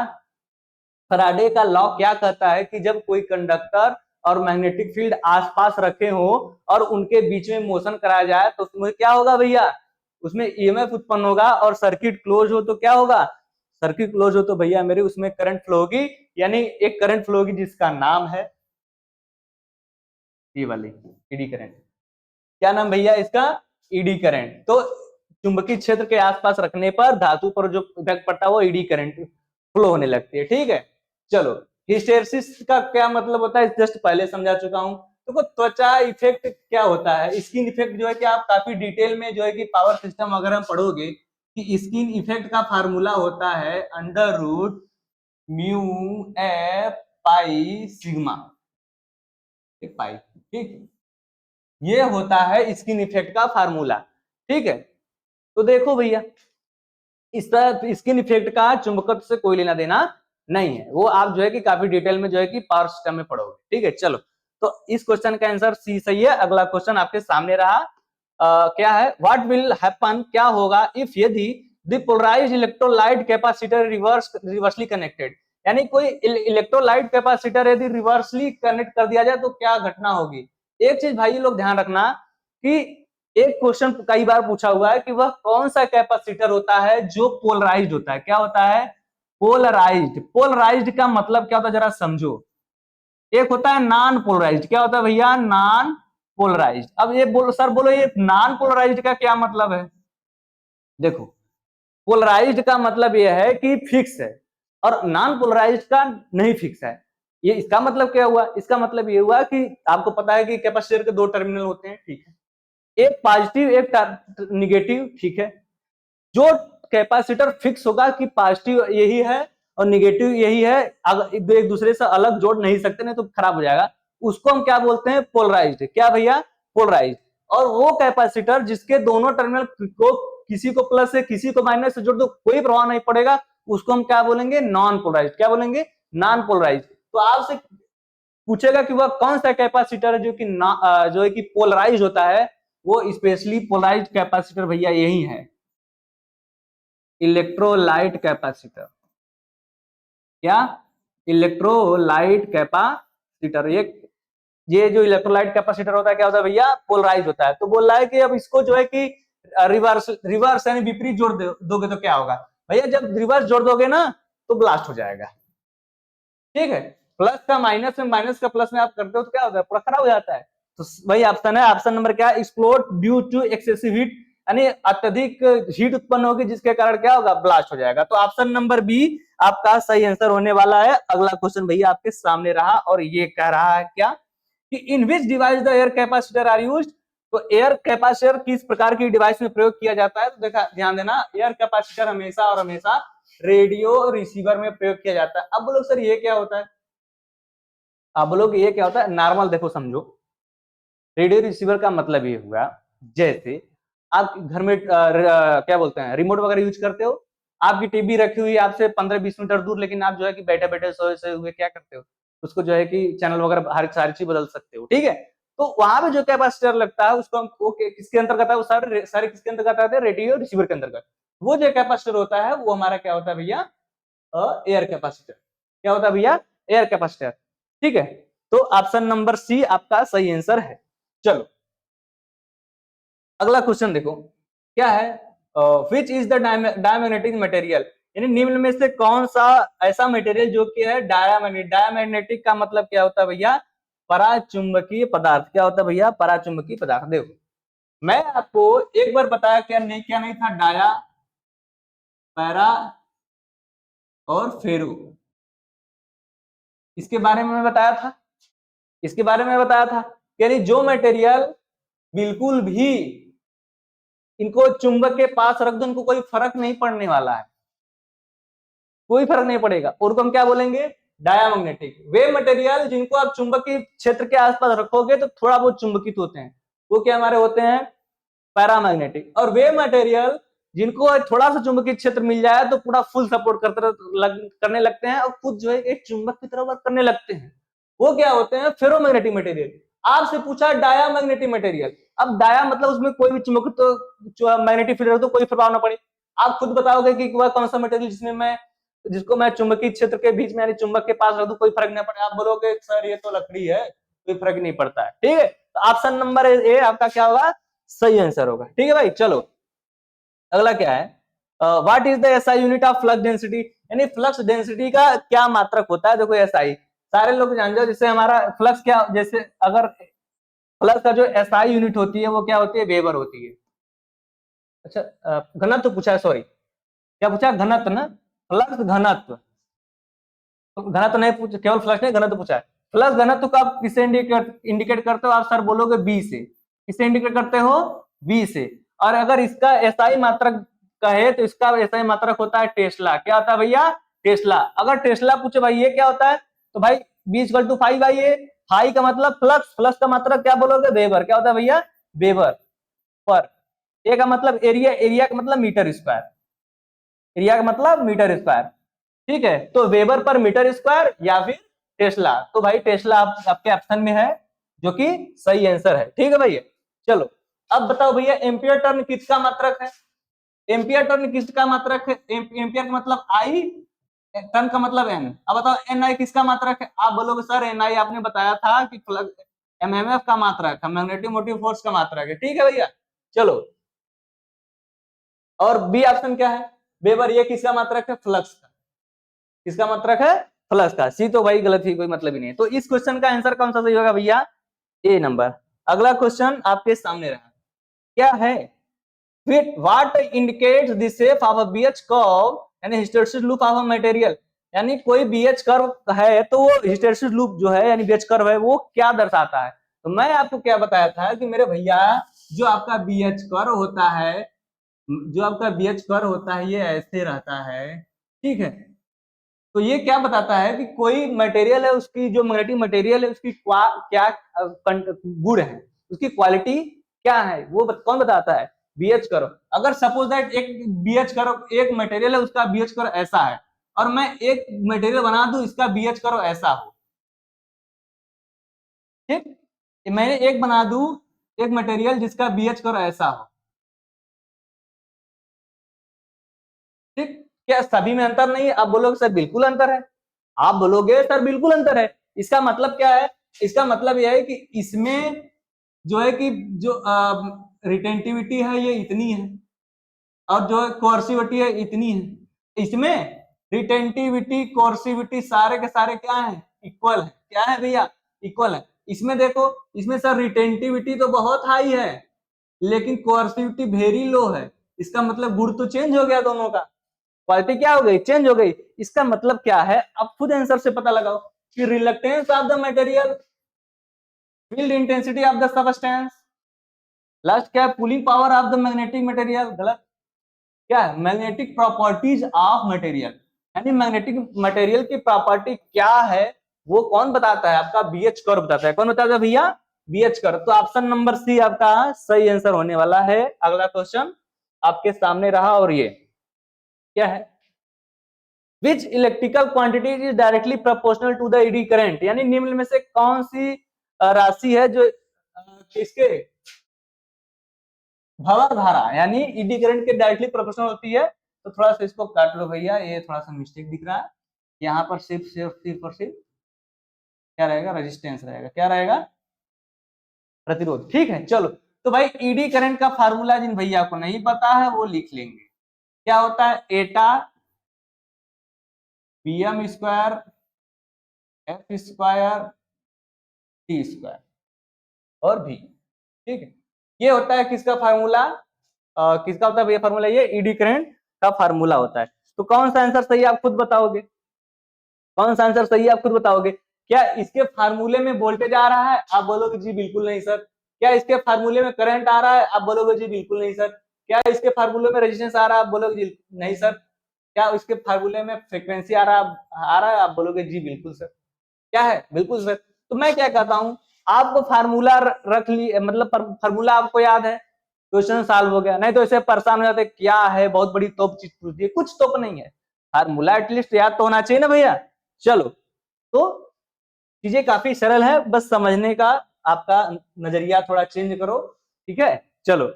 फैराडे का लॉ क्या कहता है कि जब कोई कंडक्टर और मैग्नेटिक फील्ड आसपास रखे हो और उनके बीच में मोशन कराया जाए तो उसमें क्या होगा भैया, उसमें ईएमएफ उत्पन्न होगा, और सर्किट क्लोज हो तो क्या होगा, सर्किट क्लोज हो तो भैया मेरे उसमें करंट फ्लो होगी, यानी एक करंट फ्लो होगी जिसका नाम है ये वाली ईडी करंट। क्या नाम भैया इसका, ईडी करंट। तो चुंबकीय क्षेत्र के आसपास रखने पर धातु पर जो इफेक्ट पड़ता है वो ईडी करंट फ्लो होने लगती है। ठीक है, चलो, हिस्टेरेसिस का क्या मतलब होता है जस्ट पहले समझा चुका हूं। तो त्वचा इफेक्ट क्या होता है, स्किन इफेक्ट जो है कि आप काफी डिटेल में जो है कि पावर सिस्टम अगर हम पढ़ोगे कि स्किन इफेक्ट का फार्मूला होता है under root mu F pi sigma pi. ठीक, ये होता है स्किन इफेक्ट का फार्मूला। ठीक है, तो देखो भैया, इस तरह स्किन इफेक्ट का चुंबकत्व से कोई लेना देना नहीं है, वो आप जो है कि काफी डिटेल में जो है कि पावर सिस्टम में पढ़ोगे। ठीक है, चलो, तो इस क्वेश्चन का आंसर सी सही है। अगला क्वेश्चन आपके सामने रहा, क्या है, व्हाट विल हैपन, क्या होगा इफ यदि the polarised electrolyte capacitor reversely connected, यानी कोई इलेक्ट्रोलाइट कैपेसिटर यदि रिवर्सली कनेक्ट कर दिया जाए तो क्या घटना होगी। एक चीज भाई लोग ध्यान रखना कि एक क्वेश्चन कई बार पूछा हुआ है कि वह कौन सा कैपेसिटर होता है जो पोलराइज्ड होता है। क्या होता है? पोलराइज्ड। पोलराइज्ड का मतलब क्या होता है जरा समझो। एक होता है नॉन पोलराइज्ड। क्या होता है भैया? Non polarised. अब ये बोलो सर, बोलो ये नॉन पोलराइज्ड का क्या मतलब है? देखो, पोलराइज्ड का मतलब यह है कि फिक्स है और नॉन पोलराइज्ड का नहीं फिक्स है। ये इसका मतलब क्या हुआ? इसका मतलब ये हुआ कि आपको पता है कि कैपेसिटर के दो टर्मिनल होते हैं, ठीक है, एक पॉजिटिव एक निगेटिव, ठीक है। जो कैपेसिटर फिक्स होगा कि पॉजिटिव यही है और निगेटिव यही है, अगर एक दूसरे से अलग जोड़ नहीं सकते, नहीं तो खराब हो जाएगा, उसको हम क्या बोलते हैं? पोलराइज्ड। क्या भैया? पोलराइज्ड। और वो कैपेसिटर जिसके दोनों टर्मिनल को किसी को प्लस से किसी को माइनस से जोड़ दो, कोई प्रभाव नहीं पड़ेगा, उसको हम क्या बोलेंगे? Non polarised. क्या बोलेंगे? Non polarised. तो आपसे पूछेगा कि वह कौन सा कैपेसिटर है जो है कि पोलराइज होता है। वो स्पेशली पोलराइज्ड कैपेसिटर भैया यही है, इलेक्ट्रोलाइट कैपेसिटर। क्या? Electrolyte capacitor. ये जो इलेक्ट्रोलाइट कैपेसिटर होता है क्या होता है भैया? पोलराइज होता है। तो बोल रहा है कि अब इसको जो है कि रिवर्स रिवर्स यानी विपरीत जोड़ दोगे तो क्या होगा भैया? जब रिवर्स जोड़ दोगे ना तो ब्लास्ट हो जाएगा, ठीक है। प्लस का माइनस में, माइनस का प्लस में आप करते हो तो क्या होता है? पूरा खराब हो जाता है। तो वही ऑप्शन है। ऑप्शन नंबर क्या है? Explode due to excessive heat, यानी अत्यधिक हीट उत्पन्न होगी जिसके कारण क्या होगा? ब्लास्ट हो जाएगा। तो ऑप्शन नंबर बी आपका सही आंसर होने वाला है। अगला क्वेश्चन भैया आपके सामने रहा और ये कह रहा है क्या कि in which device the air capacitor are used. तो एयर कैपेसिटर किस प्रकार की डिवाइस में प्रयोग किया जाता है? तो देखा, ध्यान देना, एयर कैपेसिटर हमेशा और हमेशा रेडियो रिसीवर में प्रयोग किया जाता है। अब बोलो सर ये क्या होता है? आप बोलोगे ये क्या होता है? नॉर्मल देखो समझो, रेडियो रिसीवर का मतलब ये हुआ, जैसे आप घर में क्या बोलते हैं, रिमोट वगैरह यूज करते हो, आपकी टीवी रखी हुई है आपसे 15-20 मीटर दूर, लेकिन आप जो है कि बैठे बैठे सोए हुए क्या करते हो? उसको जो है कि चैनल वगैरह हर सारी चीज बदल सकते हो, ठीक है। तो वहां पे जो कैपेसिटर लगता है उसको हम किसके अंतर्गत है? वो सारे सारे किसके अंतर्गत आते हैं? रेडियो रिसीवर के अंतर्गत। वो जो कैपेसिटर होता है वो हमारा क्या होता है भैया? Air capacitor. क्या होता है भैया? एयर कैपेसिटर, ठीक है। तो ऑप्शन नंबर सी आपका सही आंसर है। चलो अगला क्वेश्चन देखो, क्या है? Which is the diamagnetic material, यानी निम्न में से कौन सा ऐसा मटेरियल जो कि है डायमैग्नेटिक। डायमैग्नेटिक का मतलब क्या होता है भैया? पराचुंबकीय पदार्थ। क्या होता है भैया? पराचुंबकीय पदार्थ। देखो, मैं आपको एक बार बताया क्या नहीं था? डाया, पैरा और फेरो, इसके बारे में मैं बताया था। इसके बारे में बताया था, यानी जो मटेरियल बिल्कुल भी इनको चुंबक के पास रख दो, इनको कोई फर्क नहीं पड़ने वाला है, कोई फर्क नहीं पड़ेगा, उनको हम क्या बोलेंगे? डायामैग्नेटिक। वे मटेरियल जिनको आप चुंबकीय क्षेत्र के आसपास रखोगे तो थोड़ा बहुत चुंबकित होते हैं, वो क्या हमारे होते हैं? पैरामैग्नेटिक। और वे मटेरियल जिनको थोड़ा सा चुंबकीय क्षेत्र मिल जाए तो पूरा फुल सपोर्ट करने लगते हैं और खुद जो है एक चुंबक की तरह वर्क करने लगते हैं, वो क्या होते हैं? Ferromagnetic material. आपसे पूछा डायामैग्नेटिक मटेरियल। अब डाया मतलब उसमें कोई भी चुंबक तो मैग्नेटिक फील्ड हो तो कोई प्रभाव ना पड़े। आप खुद बताओगे कि वह कौन सा मटेरियल जिसको मैं चुंबकीय क्षेत्र के बीच में यानी चुंबक के पास रख दूं कोई फर्क नहीं पड़े। आप बोलोगे सर ये तो लकड़ी है, कोई फर्क नहीं पड़ता है, ठीक है। तो ऑप्शन नंबर ए आपका क्या होगा? सही आंसर होगा, ठीक है भाई। चलो अगला क्या है? What is the SI unit of flux density, यानी फ्लक्स डेंसिटी का क्या मात्रक होता है? देखो एसआई सारे लोग जान जाओ, जैसे हमारा फ्लक्स क्या, जैसे अगर फ्लक्स का जो एसआई यूनिट होती है वो क्या होती है? वेबर होती है। अच्छा घनत्व तो पूछा है, सॉरी क्या पूछा? घनत्व ना, फ्लक्स घनत्व। तो घनत्व नहीं पूछा, केवल फ्लक्स नहीं घनत्व पूछा है। फ्लक्स घनत्व को आप किससे इंडिकेट करते हो? आप सर बोलोगे बी से। किससे इंडिकेट करते हो? बी से। और अगर इसका एसआई मात्रक कहे तो इसका एसआई मात्रक होता है टेस्ला। क्या होता है भैया? टेस्ला। अगर टेस्ला पूछे भाई ये क्या होता है, तो भाई B equal to 5 I A. Phi का मतलब फ्लक्स, फ्लक्स का मात्रक क्या बोलोगे? वेबर। क्या होता है भैया? वेबर पर। ए का मतलब एरिया, एरिया का मतलब मीटर स्क्वायर, एरिया का मतलब मीटर स्क्वायर, ठीक है। तो वेबर पर मीटर स्क्वायर या फिर टेस्ला। तो भाई टेस्ला आपके ऑप्शन में है जो कि सही आंसर है, ठीक है भैया। चलो अब बताओ भैया एम्पियर टर्न किसका मात्रक है? एम्पियर टर्न किसका मात्रक है? एम्पियर का मतलब आई, टर्न का मतलब एन। अब बताओ एन आई किसका मात्रक है? आप बोलोगे सर एन आई आपने बताया था कि एमएमएफ का मात्रक है, मैग्नेटिक मोटिव फोर्स का मात्रक है, ठीक है भैया। चलो, और बी ऑप्शन क्या है, वेबर, ये किसका मात्रक है, फ्लक्स का, किसका मात्रक है, फ्लक्स का। सी तो भाई गलत ही, कोई मतलब ही नहीं है। तो इस क्वेश्चन का आंसर कौन सा सही होगा भैया, ए नंबर। अगला क्वेश्चन आपके सामने रहा, क्या है, what indicates the shape of a BH curve यानी hysteresis loop of a material, यानी कोई बीएच कर्व है तो वो हिस्टैरिसीस लूप जो है यानी बीएच कर्व है वो क्या दर्शाता है। तो मैं आपको क्या बताया था कि मेरे भैया जो आपका बीएच कर्व होता है, जो आपका बीएच कर्व होता है ये ऐसे रहता है, ठीक है। तो ये क्या बताता है कि कोई मटेरियल है, उसकी जो मैग्नेटिक मटेरियल है उसकी क्या गुण है, उसकी क्वालिटी क्या है, वो कौन बताता है, बीएच कर्व। अगर सपोज दैट एक बीएच कर्व, एक मटेरियल है उसका बीएच कर्व ऐसा है, और मैं एक मटेरियल बना दूं इसका बीएच कर्व ऐसा हो, ठीक, मैंने एक बना दूं एक मटेरियल जिसका बीएच कर्व ऐसा हो, ठीक, क्या सभी में अंतर नहीं है, आप बोलोगे सर बिल्कुल अंतर है, आप बोलोगे सर बिल्कुल अंतर है। इसका मतलब क्या है, इसका मतलब यह है कि इसमें जो है कि जो रिटेंटिविटी है ये इतनी है, और जो कोर्सिविटी है इतनी है। इसमें रिटेंटिविटी कोर्सिविटी सारे के सारे क्या है, इक्वल है, क्या है भैया, इक्वल है। इसमें देखो, इसमें सर रिटेंटिविटी तो बहुत हाई है लेकिन कोर्सिविटी वेरी लो है, इसका मतलब गुण तो चेंज हो गया दोनों का, क्वालिटी क्या हो गई, चेंज हो गई। इसका मतलब क्या है, आप खुद आंसर से पता लगाओ कि reluctance of the material, field intensity of the substance, last क्या है, pulling power of the magnetic material, गलत, क्या है, मैग्नेटिक प्रॉपर्टीज ऑफ मटेरियल, यानी मैग्नेटिक मटेरियल की प्रॉपर्टी क्या है वो कौन बताता है, आपका बीएच कर्व बताता है। कौन बताता है भैया, बीएच कर्व। तो ऑप्शन नंबर सी आपका सही आंसर होने वाला है। अगला क्वेश्चन आपके सामने रहा, और ये क्या है, which electrical quantity is directly proportional to the eddy current, यानी निम्न में से कौन सी राशि है जो किसके भंवर धारा यानी ईडी करंट के डायरेक्टली प्रोपोर्शनल होती है। तो थोड़ा सा इसको काट लो भैया, ये थोड़ा सा मिस्टेक दिख रहा है, यहाँ पर सिर्फ सिर्फ सिर्फ और सिर्फ क्या रहेगा, रेजिस्टेंस रहेगा, क्या रहेगा, प्रतिरोध, ठीक है। चलो, तो भाई ईडी करंट का फार्मूला जिन भैया को नहीं पता है वो लिख लेंगे, क्या होता है, एटा PM square F square T square और भी, ठीक है। ये होता है किसका फार्मूला, किसका होता है भैया फार्मूला, ये ईडी करंट का फार्मूला होता है। तो कौन सा आंसर सही आप खुद बताओगे, कौन सा आंसर सही आप खुद बताओगे। क्या इसके फार्मूले में वोल्टेज आ रहा है, आप बोलोगे जी बिल्कुल नहीं सर। क्या इसके फार्मूले में करंट आ रहा है, आप बोलोगे जी बिल्कुल नहीं सर। क्या इसके फार्मूले में रेजिस्टेंस आ रहा है, आप बोलोगे जी नहीं सर। क्या इसके फार्मूले में फ्रीक्वेंसी आ रहा है, आप बोलोगे जी बिल्कुल सर। क्या है, बिल्कुल सर। तो मैं क्या कहता हूं, आपको फार्मूला रख ली, मतलब फार्मूला आपको याद है, क्वेश्चन सॉल्व हो गया। नहीं तो ऐसे परेशान हो जाते, क्या है बहुत बड़ी तोप चीज पूछ दी, कुछ तोप नहीं है, फार्मूला एटलीस्ट याद तो होना चाहिए ना भैया। चलो, तो चीजें काफी सरल है, बस समझने का आपका नजरिया थोड़ा चेंज करो, ठीक है। चलो,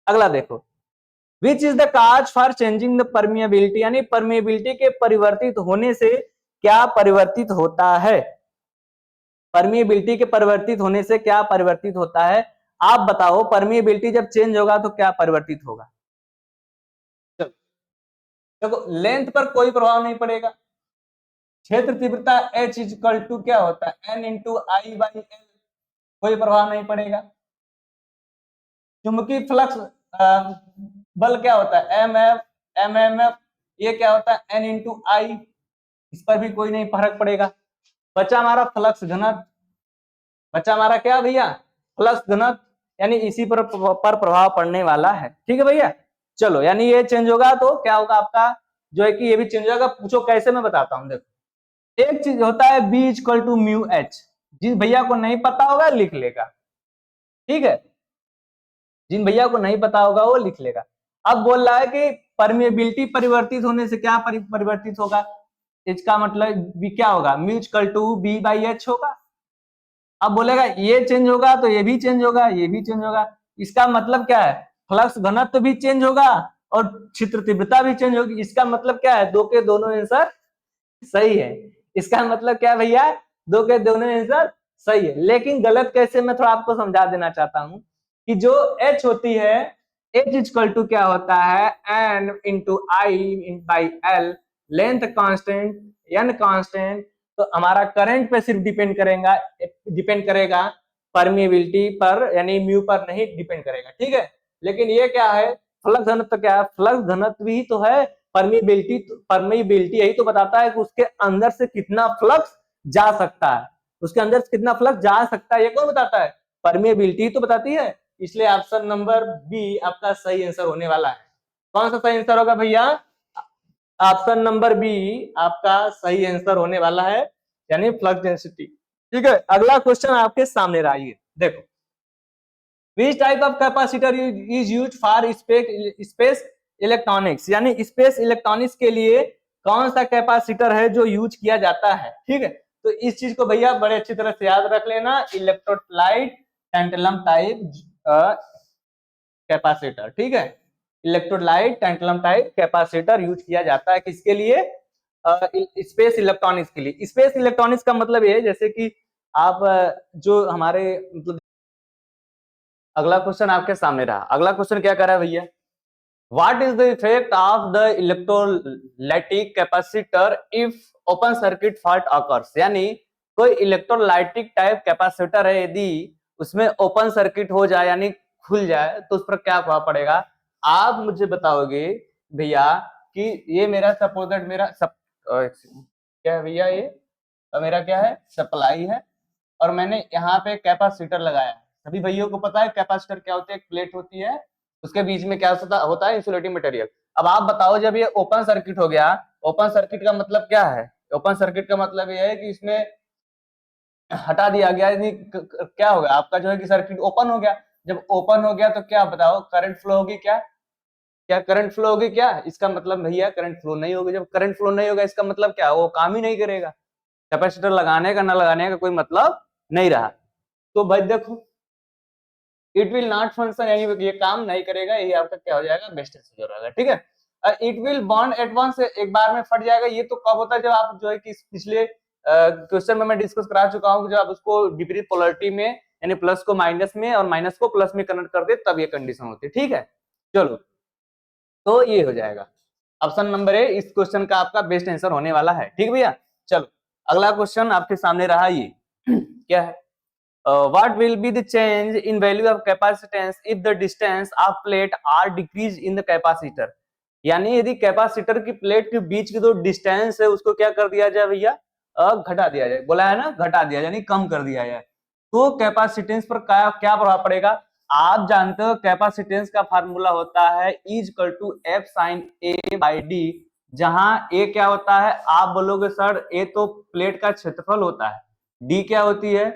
अगला देखो, which is the cause for changing the permeability, यानी परमिएबिलिटी के परिवर्तित होने से क्या परिवर्तित होता है, परमिएबिलिटी के परिवर्तित होने से क्या परिवर्तित होता है, आप बताओ, परमिएबिलिटी जब चेंज होगा तो क्या परिवर्तित होगा। चलो, देखो लेंथ पर कोई प्रभाव नहीं पड़ेगा, क्षेत्र तीव्रता H इक्वल टू क्या होता है, N into I by L, कोई प्रभाव नहीं पड़ेगा। चुंबकीय फ्लक्स बल क्या होता है, एम एम एफ, ये क्या होता है, N इंटू आई, इस पर भी कोई नहीं फर्क पड़ेगा। बचा हमारा फ्लक्स घनत्व, बचा हमारा क्या भैया, फ्लक्स घनत्व, यानी इसी पर प्रभाव पड़ने वाला है, ठीक है भैया। चलो, यानी ये चेंज होगा तो क्या होगा आपका, जो है कि ये भी चेंज होगा। पूछो कैसे, मैं बताता हूँ। देखो, एक चीज होता है B equal to mu H, जिस भैया को नहीं पता होगा लिख लेगा, ठीक है, जिन भैया को नहीं पता होगा वो लिख लेगा। अब बोल रहा है कि परमिएबिलिटी परिवर्तित होने से क्या परिवर्तित होगा, इसका मतलब भी क्या होगा, mu equal to B by H होगा। अब बोलेगा ये चेंज होगा तो ये भी चेंज होगा, ये भी चेंज होगा, इसका मतलब क्या है, फ्लक्स घनत्व भी चेंज होगा और क्षेत्र तीव्रता भी चेंज होगी। इसका मतलब क्या है, दो के दोनों आंसर सही है। इसका मतलब क्या है भैया, दो के दोनों आंसर सही है। लेकिन गलत कैसे, मैं थोड़ा आपको समझा देना चाहता हूं कि जो H होती है, H इक्वल टू क्या होता है, N into I by L, length constant, N constant. तो हमारा करंट पे सिर्फ डिपेंड करेगा परमिएबिलिटी पर, यानी म्यू पर नहीं डिपेंड करेगा, ठीक है। लेकिन ये क्या है, फ्लक्स घनत्व क्या है, फ्लक्स घनत्व ही तो है। परमिएबिलिटी यही तो बताता है कि उसके अंदर से कितना फ्लक्स जा सकता है, उसके अंदर से कितना फ्लक्स जा सकता है, ये कौन बताता है, परमिएबिलिटी तो बताती है। इसलिए ऑप्शन नंबर बी आपका सही आंसर होने वाला है। कौन सा सही आंसर होगा भैया, ऑप्शन नंबर बी आपका सही आंसर होने वाला है, यानी फ्लक्स डेंसिटी। ठीक है, अगला क्वेश्चन आपके सामने रहा, ये देखो, which type of capacitor is used for space electronics, यानी स्पेस इलेक्ट्रॉनिक्स के लिए कौन सा कैपेसिटर है जो यूज किया जाता है। ठीक है, तो इस चीज को भैया बड़े अच्छी तरह से याद रख लेना, इलेक्ट्रोलाइट टैंटलम टाइप कैपेसिटर। ठीक है, electrolyte tantalum type capacitor use किया जाता है किसके लिए, स्पेस इलेक्ट्रॉनिक्स के लिए। स्पेस इलेक्ट्रॉनिक्स का मतलब ये है जैसे कि आप जो हमारे मतलब, अगला क्वेश्चन आपके सामने रहा, अगला क्वेश्चन क्या कर रहा है भैया, what is the effect of the electrolytic capacitor if open circuit fault occurs, यानी कोई इलेक्ट्रोलाइटिक टाइप कैपेसिटर है, यदि उसमें ओपन सर्किट हो जाए यानी खुल जाए तो उस पर क्या प्रभाव पड़ेगा। आप मुझे बताओगे भैया कि ये मेरा सपोज मेरा क्या है भैया, ये मेरा क्या है, सप्लाई है, और मैंने यहाँ पे कैपेसिटर लगाया। सभी भैया को पता है कैपेसिटर क्या होती है, एक प्लेट होती है, उसके बीच में क्या होता है, इंसुलेटिंग मटेरियल। अब आप बताओ, जब ये ओपन सर्किट हो गया, ओपन सर्किट का मतलब क्या है, ओपन सर्किट का मतलब ये है कि इसमें हटा दिया गया, क्या होगा आपका जो है कि सर्किट ओपन हो गया। जब ओपन हो गया तो क्या बताओ, करंट फ्लो होगी, क्या क्या करंट फ्लो होगी, क्या इसका मतलब भैया करंट फ्लो नहीं होगी। जब करंट फ्लो नहीं होगा इसका मतलब क्या, वो काम ही नहीं करेगा, कैपेसिटर लगाने का ना लगाने का कोई मतलब नहीं रहा। तो भाई देखो, इट विल नॉट फंक्शन, यानी ये काम नहीं करेगा, ये आपका क्या हो जाएगा, बेस्ट हो जाएगा। ठीक है, it will bond at once, एक बार में फट जाएगा। ये तो कब होता है, जब आप जो है कि पिछले क्वेश्चन में मैं डिस्कस करा चुका हूँ, जब आप उसको विपरीत पोलरिटी में, यानी प्लस को माइनस में और माइनस को प्लस में कन्वर्ट कर दे, तब ये कंडीशन होती है। ठीक है, चलो, तो ये हो जाएगा ऑप्शन नंबर ए, इस क्वेश्चन का आपका बेस्ट आंसर होने वाला है। ठीक भैया, चलो अगला क्वेश्चन आपके सामने रहा, ये क्या है, what will be the change in value of capacitance if the distance of plate are decreased in the capacitor, यानी यदि कैपेसिटर की प्लेट के बीच की जो डिस्टेंस है उसको क्या कर दिया जाए भैया, घटा दिया जाए, बोला है ना, घटा दिया यानी कम कर दिया जाए, तो कैपेसिटेंस पर क्या क्या प्रभाव पड़ेगा। आप जानते हो कैपेसिटेंस का फार्मूला होता है is equal to F sine A by D, जहां ए क्या होता है, आप बोलोगे सर ए तो प्लेट का क्षेत्रफल होता है, डी क्या होती है,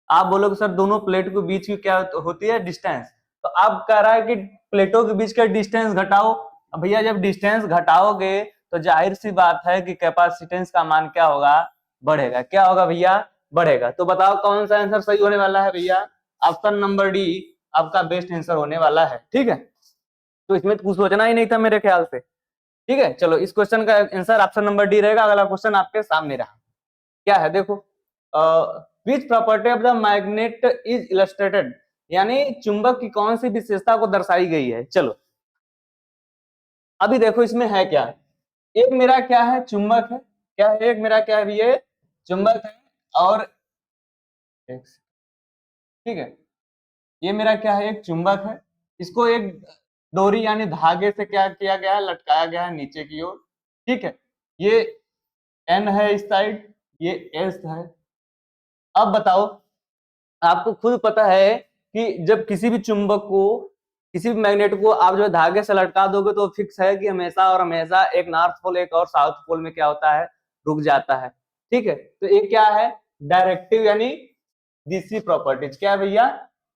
आप बोलोगे सर दोनों प्लेट के बीच की क्या होती है, डिस्टेंस। तो अब कह रहा है कि प्लेटों के बीच का डिस्टेंस घटाओ। अब भैया जब डिस्टेंस घटाओगे तो जाहिर सी बात है कि कैपेसिटेंस का मान क्या होगा, बढ़ेगा। क्या होगा भैया, बढ़ेगा। तो बताओ कौन सा आंसर सही होने वाला है भैया, ऑप्शन नंबर डी आपका बेस्ट आंसर होने वाला है। ठीक है, तो इसमें तो कुछ सोचना ही नहीं था मेरे ख्याल से। ठीक है, चलो इस क्वेश्चन का आंसर ऑप्शन नंबर डी रहेगा। अगला क्वेश्चन आपके सामने रहा, क्या है देखो, which property of the magnet is illustrated, यानी चुंबक की कौन सी विशेषता को दर्शाई गई है। चलो अभी देखो इसमें है क्या, एक मेरा क्या है, चुंबक है, क्या है, एक मेरा क्या है, ये चुंबक है, और ठीक है, ये मेरा क्या है, एक चुंबक है, इसको एक डोरी यानी धागे से क्या किया गया है, लटकाया गया है नीचे की ओर। ठीक है, ये एन है इस साइड, ये एस है। अब बताओ, आपको खुद पता है कि जब किसी भी चुंबक को, किसी भी मैग्नेट को आप जो धागे से लटका दोगे तो फिक्स है कि हमेशा और हमेशा एक नॉर्थ पोल एक और साउथ पोल में क्या होता है, रुक जाता है। ठीक है, तो ये क्या है, डायरेक्टिव यानी डीसी प्रॉपर्टीज। क्या है भैया,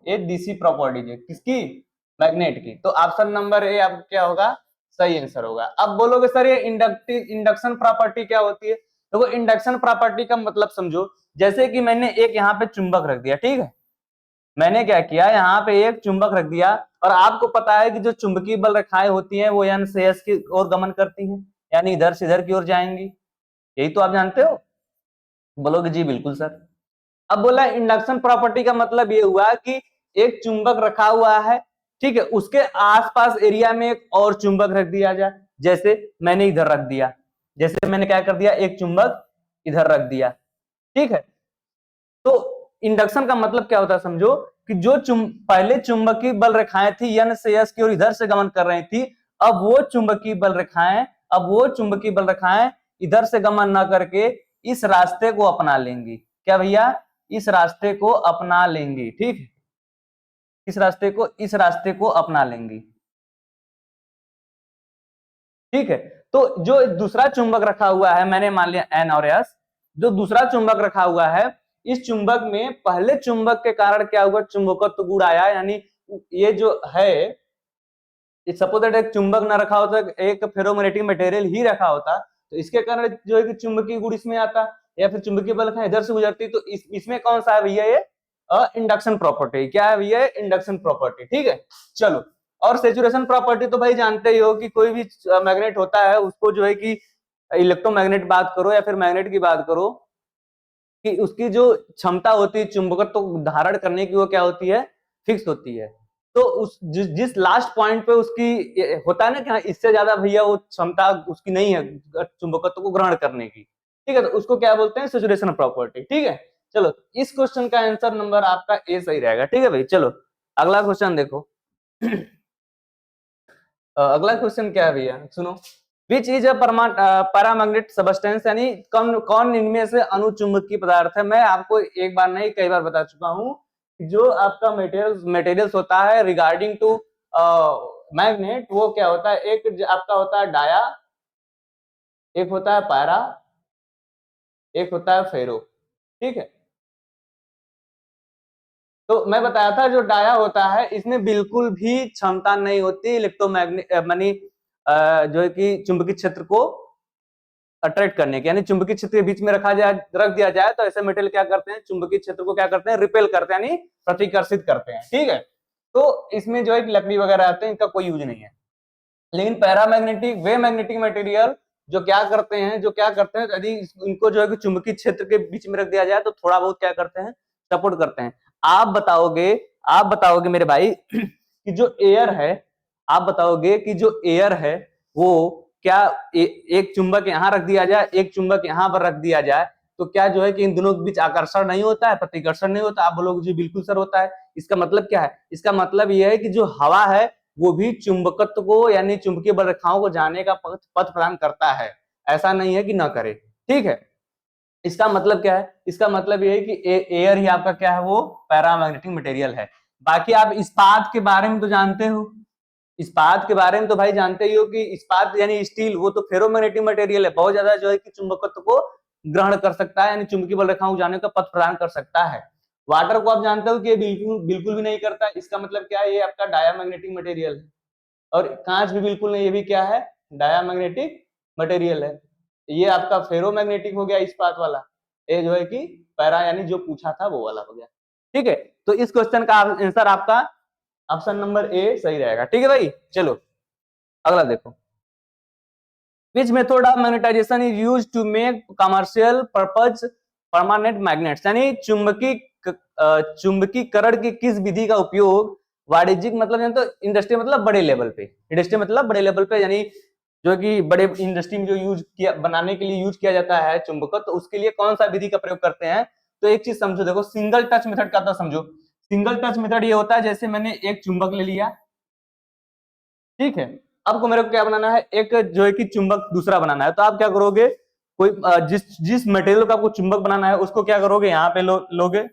ये डीसी प्रॉपर्टीज है किसकी, मैग्नेट की। तो ऑप्शन नंबर ए आप क्या होगा, सही आंसर होगा। अब बोलोगे सर ये इंडक्शन प्रॉपर्टी क्या होती है, तो वो इंडक्शन प्रॉपर्टी का मतलब समझो, जैसे कि मैंने एक यहाँ पे चुंबक रख दिया, ठीक है, मैंने क्या किया, यहाँ पे एक चुंबक रख दिया, और आपको पता है कि जो चुंबकीय बल रेखाएं होती हैं वो एन से एस की ओर गमन करती हैं, यानी इधर से इधर की ओर जाएंगी, यही तो आप जानते हो। बोलोगे जी बिल्कुल सर। अब बोला इंडक्शन प्रॉपर्टी का मतलब ये हुआ कि एक चुंबक रखा हुआ है, ठीक है, उसके आसपास एरिया में एक और चुंबक रख दिया जाए, जैसे मैंने इधर रख दिया, जैसे मैंने क्या कर दिया, एक चुंबक इधर रख दिया, ठीक है। तो इंडक्शन का मतलब क्या होता है समझो, कि जो पहले चुंबकीय बल रेखाएं थी n से s की ओर इधर से गमन कर रही थी, अब वो चुंबकीय बल रेखाएं इधर से गमन ना करके इस रास्ते को अपना लेंगी। क्या भैया, इस रास्ते को अपना लेंगी, ठीक है, इस रास्ते को अपना लेंगी, ठीक है। तो जो दूसरा चुंबक रखा हुआ है, मैंने मान लिया n और s, जो दूसरा चुंबक रखा हुआ है, इस चुंबक में पहले चुंबक के कारण क्या हुआ, चुंबकत्व गुण आया, यानी ये जो है, सपोज दैट एक चुंबक ना रखा होता, एक फेरोमैग्नेटिक मटेरियल ही रखा होता, तो इसके कारण जो है कि चुंबकीय गुण इसमें आता, या फिर चुंबकीय बल इधर से गुजरती, तो इसमें कौन सा है भैया, ये इंडक्शन प्रॉपर्टी। क्या है भैया, इंडक्शन प्रॉपर्टी, ठीक है। चलो, और सेचुरेशन प्रॉपर्टी तो भाई जानते ही हो कि कोई भी मैग्नेट होता है उसको जो है कि इलेक्ट्रोमैग्नेट बात करो या फिर मैग्नेट की बात करो, कि उसकी जो क्षमता होती है चुंबकत्व तो धारण करने की, वो क्या होती है, फिक्स होती है। तो उस जिस लास्ट पॉइंट पे उसकी होता है ना कि हाँ इससे ज्यादा भैया वो क्षमता उसकी नहीं है चुंबकत्व को ग्रहण करने की, ठीक है, तो उसको क्या बोलते हैं, सैचुरेशन प्रॉपर्टी, ठीक है। चलो, इस क्वेश्चन का आंसर नंबर आपका ए सही रहेगा, ठीक है भाई। चलो अगला क्वेश्चन देखो। अगला क्वेश्चन क्या है भैया, सुनो। Which is a paramagnet substance, यानी कौन इनमें से अनुचुंबकीय पदार्थ है। मैं आपको एक बार नहीं कई बार बता चुका हूँ, जो आपका मटेरियल्स होता है रिगार्डिंग टू मैग्नेट, वो क्या होता है, एक आपका होता है डाया, एक होता है पैरा, एक होता है फेरो, ठीक है। तो मैं बताया था जो डाया होता है इसमें बिल्कुल भी क्षमता नहीं होती इलेक्ट्रोमैग्नेट मानी जो है कि चुंबकीय क्षेत्र को अट्रैक्ट करने की, यानी चुंबकीय क्षेत्र के बीच में रख दिया जाए तो ऐसे मेटल क्या करते हैं, चुंबकीय क्षेत्र को क्या करते हैं, रिपेल करते हैं, यानी प्रतिकर्षित करते हैं, ठीक है। तो इसमें जो है लकड़ी वगैरह आते हैं, इनका कोई यूज नहीं है। लेकिन पैरामैग्नेटिक वे मैग्नेटिक मटेरियल जो क्या करते हैं, यदि इनको जो है कि चुंबकीय क्षेत्र के बीच में रख दिया जाए तो थोड़ा बहुत क्या करते हैं, सपोर्ट करते हैं। आप बताओगे मेरे भाई कि जो एयर है, आप बताओगे कि जो एयर है वो क्या एक चुंबक यहां रख दिया जाए, एक चुंबक यहां पर रख दिया जाए, तो क्या जो है कि इन दोनों के बीच आकर्षण नहीं होता है, प्रतिकर्षण नहीं होता। आप बोलोगे जी बिल्कुल सर होता है। इसका मतलब क्या है, इसका मतलब यह है कि जो हवा है वो भी चुंबकत्व को यानी चुंबकीय बल रेखाओं को जाने का पथ प्रदान करता है, ऐसा नहीं है कि ना करे, ठीक है। इसका मतलब क्या है, इसका मतलब यह है कि एयर ही आपका क्या है, वो पैरामैग्नेटिक मटेरियल है। बाकी आप इस्पात के बारे में तो जानते हो, इस्पात के बारे में तो भाई जानते ही हो कि इस्पात यानी स्टील, वो तो फेरोमैग्नेटिक मटेरियल है, बहुत ज्यादा जो है कि चुंबकत्व को ग्रहण कर सकता है, यानी चुंबकीय बल रेखाओं जाने का पथ प्रदान कर सकता है। वाटर को आप जानते हो कि ये बिल्कुल भी नहीं करता। इसका मतलब क्या है, ये आपका डायामैग्नेटिक मटेरियल है। और कांच भी बिल्कुल नहीं, ये भी क्या है, डायामैग्नेटिक मटेरियल है। ये आपका फेरोमैग्नेटिक हो गया इस्पात वाला, ये जो है कि पैरा यानी जो पूछा था वो वाला हो गया, ठीक है। तो इस क्वेश्चन का आंसर आपका ऑप्शन नंबर ए सही रहेगा, ठीक है भाई। चलो अगला देखो। Which method of magnetisation is used to make commercial purpose permanent magnets, यानी चुंबकीकरण की किस विधि का उपयोग वाणिज्यिक मतलब तो इंडस्ट्री मतलब बड़े लेवल पे, इंडस्ट्री मतलब बड़े लेवल पे, यानी जो कि बड़े इंडस्ट्री में जो यूज किया बनाने के लिए यूज किया जाता है चुंबक, तो उसके लिए कौन सा विधि का प्रयोग करते हैं। तो एक चीज समझो, देखो सिंगल टच मेथड का तो समझो। सिंगल टच मेथड ये होता है, जैसे मैंने एक चुंबक ले लिया, ठीक है, आपको मेरे को क्या बनाना है, एक जो है कि चुंबक दूसरा बनाना है, तो आप क्या करोगे, कोई जिस मटेरियल का आपको चुंबक बनाना है उसको क्या करोगे, यहाँ पे लोगे,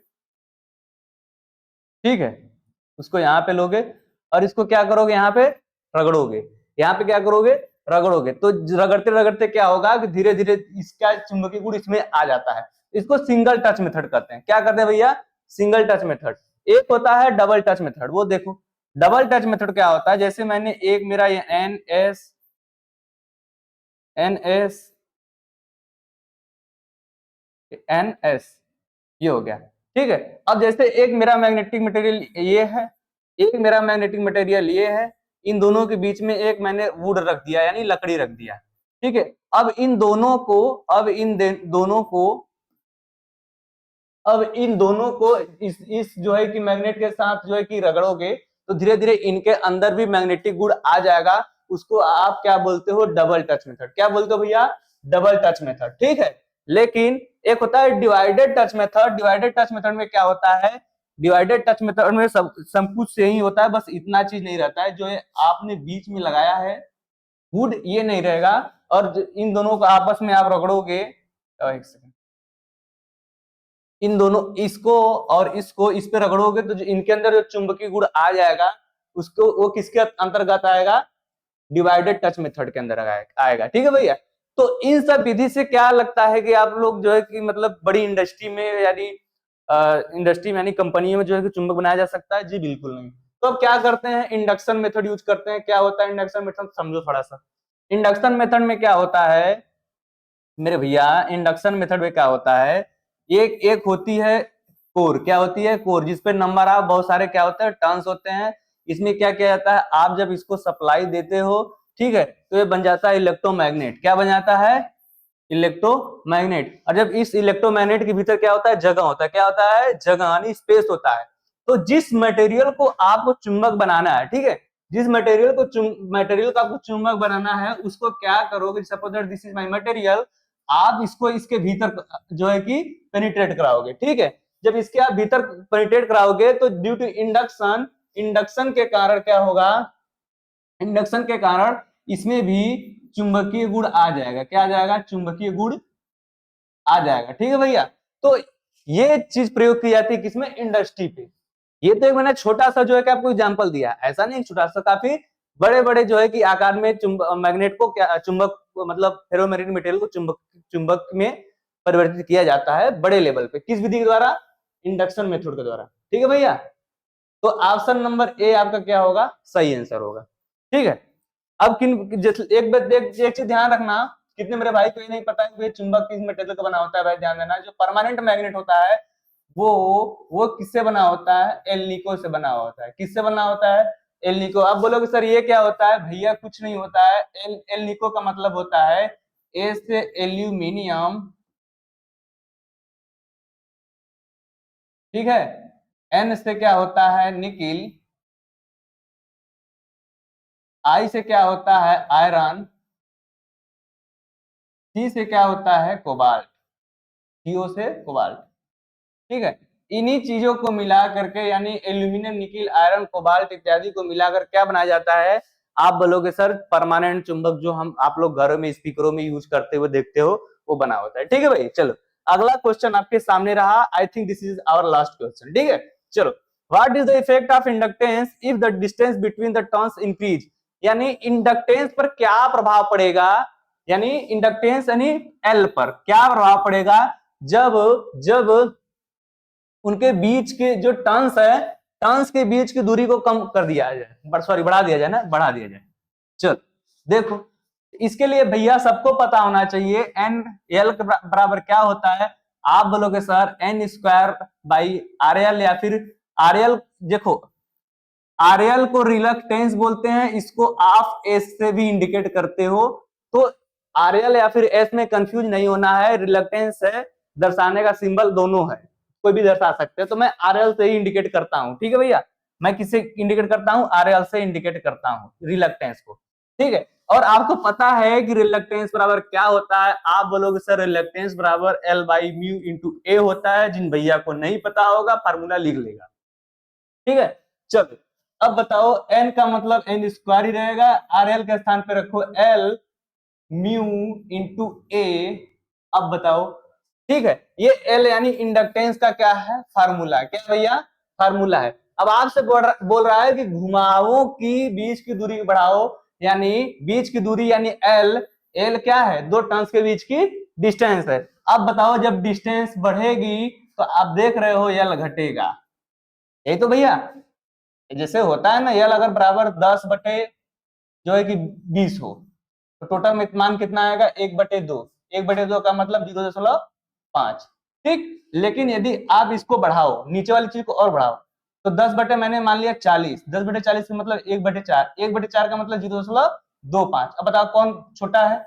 ठीक है, उसको यहाँ पे लोगे और इसको क्या करोगे, यहाँ पे रगड़ोगे, यहाँ पे क्या करोगे, रगड़ोगे। तो रगड़ते रगड़ते क्या होगा कि धीरे धीरे इसका चुंबकीय गुण इसमें आ जाता है। इसको सिंगल टच मेथड कहते हैं। क्या कहते हैं भैया, सिंगल टच मेथड। एक होता है डबल टच मेथड, वो देखो डबल टच मेथड क्या होता है, जैसे मैंने एक मेरा ये एन एस ये हो गया, ठीक है। अब जैसे एक मेरा मैग्नेटिक मटेरियल ये है, एक मेरा मैग्नेटिक मटेरियल ये है, इन दोनों के बीच में एक मैंने वुड रख दिया यानी लकड़ी रख दिया, ठीक है। अब इन दोनों को अब इन दोनों को इस जो है कि मैग्नेट के साथ जो है कि रगड़ोगे तो धीरे धीरे इनके अंदर भी मैग्नेटिक गुण आ जाएगा। उसको आप क्या बोलते हो, डबल टच मेथड। क्या बोलते हो भैया, डबल टच मेथड, ठीक है। लेकिन एक होता है divided touch method. Divided touch method में क्या होता है, डिवाइडेड टच मेथड में सब कुछ से ही होता है, बस इतना चीज नहीं रहता है, जो है आपने बीच में लगाया है गुड ये नहीं रहेगा, और इन दोनों को आपस में आप रगड़ोगे, एक सेकंड, इन दोनों इसको और इसको इस पे रगड़ोगे तो जो इनके अंदर जो चुंबकीय गुण आ जाएगा उसको वो किसके अंतर्गत आएगा, डिवाइडेड टच मेथड के अंदर आएगा, ठीक है भैया। तो इन सब विधि से क्या लगता है कि आप लोग जो है कि मतलब बड़ी इंडस्ट्री में यानी कंपनियों में जो है कि चुंबक बनाया जा सकता है, जी बिल्कुल नहीं। तो अब क्या करते हैं, इंडक्शन मेथड यूज करते हैं। क्या होता है इंडक्शन मेथड, समझो थोड़ा सा। इंडक्शन मेथड में क्या होता है मेरे भैया, इंडक्शन मेथड में क्या होता है, एक होती है कोर। क्या होती है, कोर, जिसपे नंबर ऑफ बहुत सारे क्या होते हैं, टर्न्स होते हैं। इसमें क्या किया जाता है, आप जब इसको सप्लाई देते हो, ठीक है, तो ये बन जाता है इलेक्ट्रोमैग्नेट। क्या बन जाता है, इलेक्ट्रोमैग्नेट। और जब इस इलेक्ट्रोमैग्नेट के भीतर क्या होता है, जगह होता है। क्या होता है, जगह यानी स्पेस होता है। तो जिस मटेरियल को आपको चुंबक बनाना है, ठीक है, जिस मटेरियल को आपको चुंबक बनाना है, उसको क्या करोगे, suppose that this is my material, आप इसको इसके भीतर जो है कि पेनिट्रेट कराओगे, ठीक है। जब इसके आप भीतर पेनिट्रेट कराओगे तो ड्यू टू इंडक्शन, इंडक्शन के कारण क्या होगा, इंडक्शन के कारण इसमें भी चुंबकीय गुण आ जाएगा। क्या आ जाएगा, चुंबकीय गुण आ जाएगा, ठीक है भैया। तो ये चीज प्रयोग की जाती है किसमें, इंडस्ट्री पे। ये तो एक मैंने छोटा सा जो है कि आपको एग्जांपल दिया, ऐसा नहीं छोटा सा, काफी बड़े बड़े जो है कि आकार में मैग्नेट को क्या चुंबक मतलब फेरोमैग्नेटिक मटेरियल को चुंबक में परिवर्तित किया जाता है बड़े लेवल पे। किस विधि के द्वारा, इंडक्शन मेथड के द्वारा, ठीक है भैया। तो ऑप्शन नंबर ए आपका क्या होगा, सही आंसर होगा, ठीक है। अब एक चीज ध्यान रखना, कितने मेरे भाई को ये नहीं पता है कि चुंबक किस मटेरियल का बना होता है, भाई ध्यान देना। जो परमानेंट मैग्नेट होता है वो किससे बना होता है, एल्निको से बना होता है। किससे बना होता है, एल्निको। आप बोलोगे सर ये क्या होता है, भैया कुछ नहीं होता है। एल्निको का मतलब होता है ए से एल्यूमिनियम, ठीक है, एन से क्या होता है, निकिल, आई से क्या होता है, आयरन, सी से क्या होता है, कोबाल्ट, सीओ से कोबाल्ट, ठीक है। इन्हीं चीजों को मिला करके यानी एल्यूमिनियम, निकिल, आयरन, कोबाल्ट इत्यादि को मिलाकर क्या बनाया जाता है, आप बोलोगे सर परमानेंट चुंबक, जो हम आप लोग घरों में स्पीकरों में यूज करते हुए देखते हो, वो बना होता है, ठीक है भाई। चलो अगला क्वेश्चन आपके सामने रहा, I think this is our last question, ठीक है। चलो, what is the effect of inductance if the distance between the turns increase. यानी इंडक्टेंस पर क्या प्रभाव पड़ेगा, यानी इंडक्टेंस यानी एल पर क्या प्रभाव पड़ेगा जब जब उनके बीच के जो टर्न्स है, टर्न्स के बीच की दूरी को कम कर दिया जाए, सॉरी बढ़ा दिया जाए ना, बढ़ा दिया जाए। चल देखो, इसके लिए भैया सबको पता होना चाहिए एन एल के बराबर क्या होता है। आप बोलोगे sir N square by R L, या फिर आर एल, देखो आर एल को रिलक्टेंस बोलते हैं, इसको आप एस से भी इंडिकेट करते हो। तो आर एल या फिर एस में कंफ्यूज नहीं होना है, रिलक्टेंस है दर्शाने का सिंबल दोनों है, कोई भी दर्शा सकते हैं। तो मैं आर एल से ही इंडिकेट करता हूं, ठीक है भैया। मैं किससे इंडिकेट करता हूं, आर एल से इंडिकेट करता हूं रिलक्टेंस को, ठीक है। और आपको पता है कि रिलक्टेंस बराबर क्या होता है, आप बोलोगे सर रिलक्टेंस बराबर एल बाई म्यू इंटू ए होता है। जिन भैया को नहीं पता होगा फार्मूला लिख लेगा, ठीक है। चलो अब बताओ, एन का मतलब एन स्क्वायर ही रहेगा, आर एल के स्थान पे रखो एल म्यू इंटू ए। अब बताओ, ठीक है, ये एल यानी इंडक्टेंस का क्या है, फार्मूला, क्या भैया, फार्मूला है। अब आपसे बोल रहा है कि घुमावों की बीच की दूरी बढ़ाओ, यानी बीच की दूरी यानी एल, एल क्या है, दो टर्न्स के बीच की डिस्टेंस है। अब बताओ जब डिस्टेंस बढ़ेगी तो आप देख रहे हो एल घटेगा, यही तो भैया। जैसे होता है ना, एल अगर बराबर 10 बटे जो है कि 20 हो तो टोटल में मान कितना आएगा, 1/2। 1/2 का मतलब 0.5, ठीक। लेकिन यदि आप इसको बढ़ाओ, नीचे वाली चीज को और बढ़ाओ, तो 10 बटे मैंने मान लिया 40, 10/40 का मतलब 1/4, 1/4 का मतलब 0.25। अब बताओ कौन छोटा है,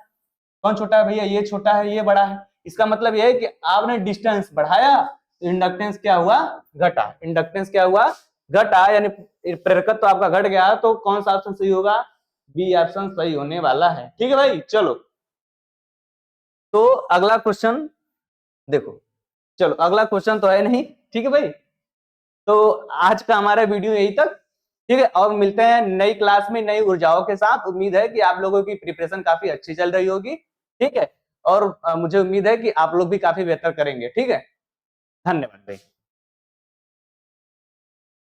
कौन छोटा है भैया, ये छोटा है ये बड़ा है। इसका मतलब यह है कि आपने डिस्टेंस बढ़ाया इंडक्टेंस क्या हुआ, घटा। इंडक्टेंस क्या हुआ, घटा, यानी प्रेरकत्व तो आपका घट गया, तो कौन सा ऑप्शन सही होगा, बी ऑप्शन सही होने वाला है। ठीक है भाई, चलो तो अगला क्वेश्चन देखो। चलो अगला क्वेश्चन तो है नहीं, ठीक है भाई। तो आज का हमारा वीडियो यही तक, ठीक है, और मिलते हैं नई क्लास में नई ऊर्जाओं के साथ। उम्मीद है कि आप लोगों की प्रिपरेशन काफी अच्छी चल रही होगी, ठीक है, और मुझे उम्मीद है कि आप लोग भी काफी बेहतर करेंगे। ठीक है, धन्यवाद भाई।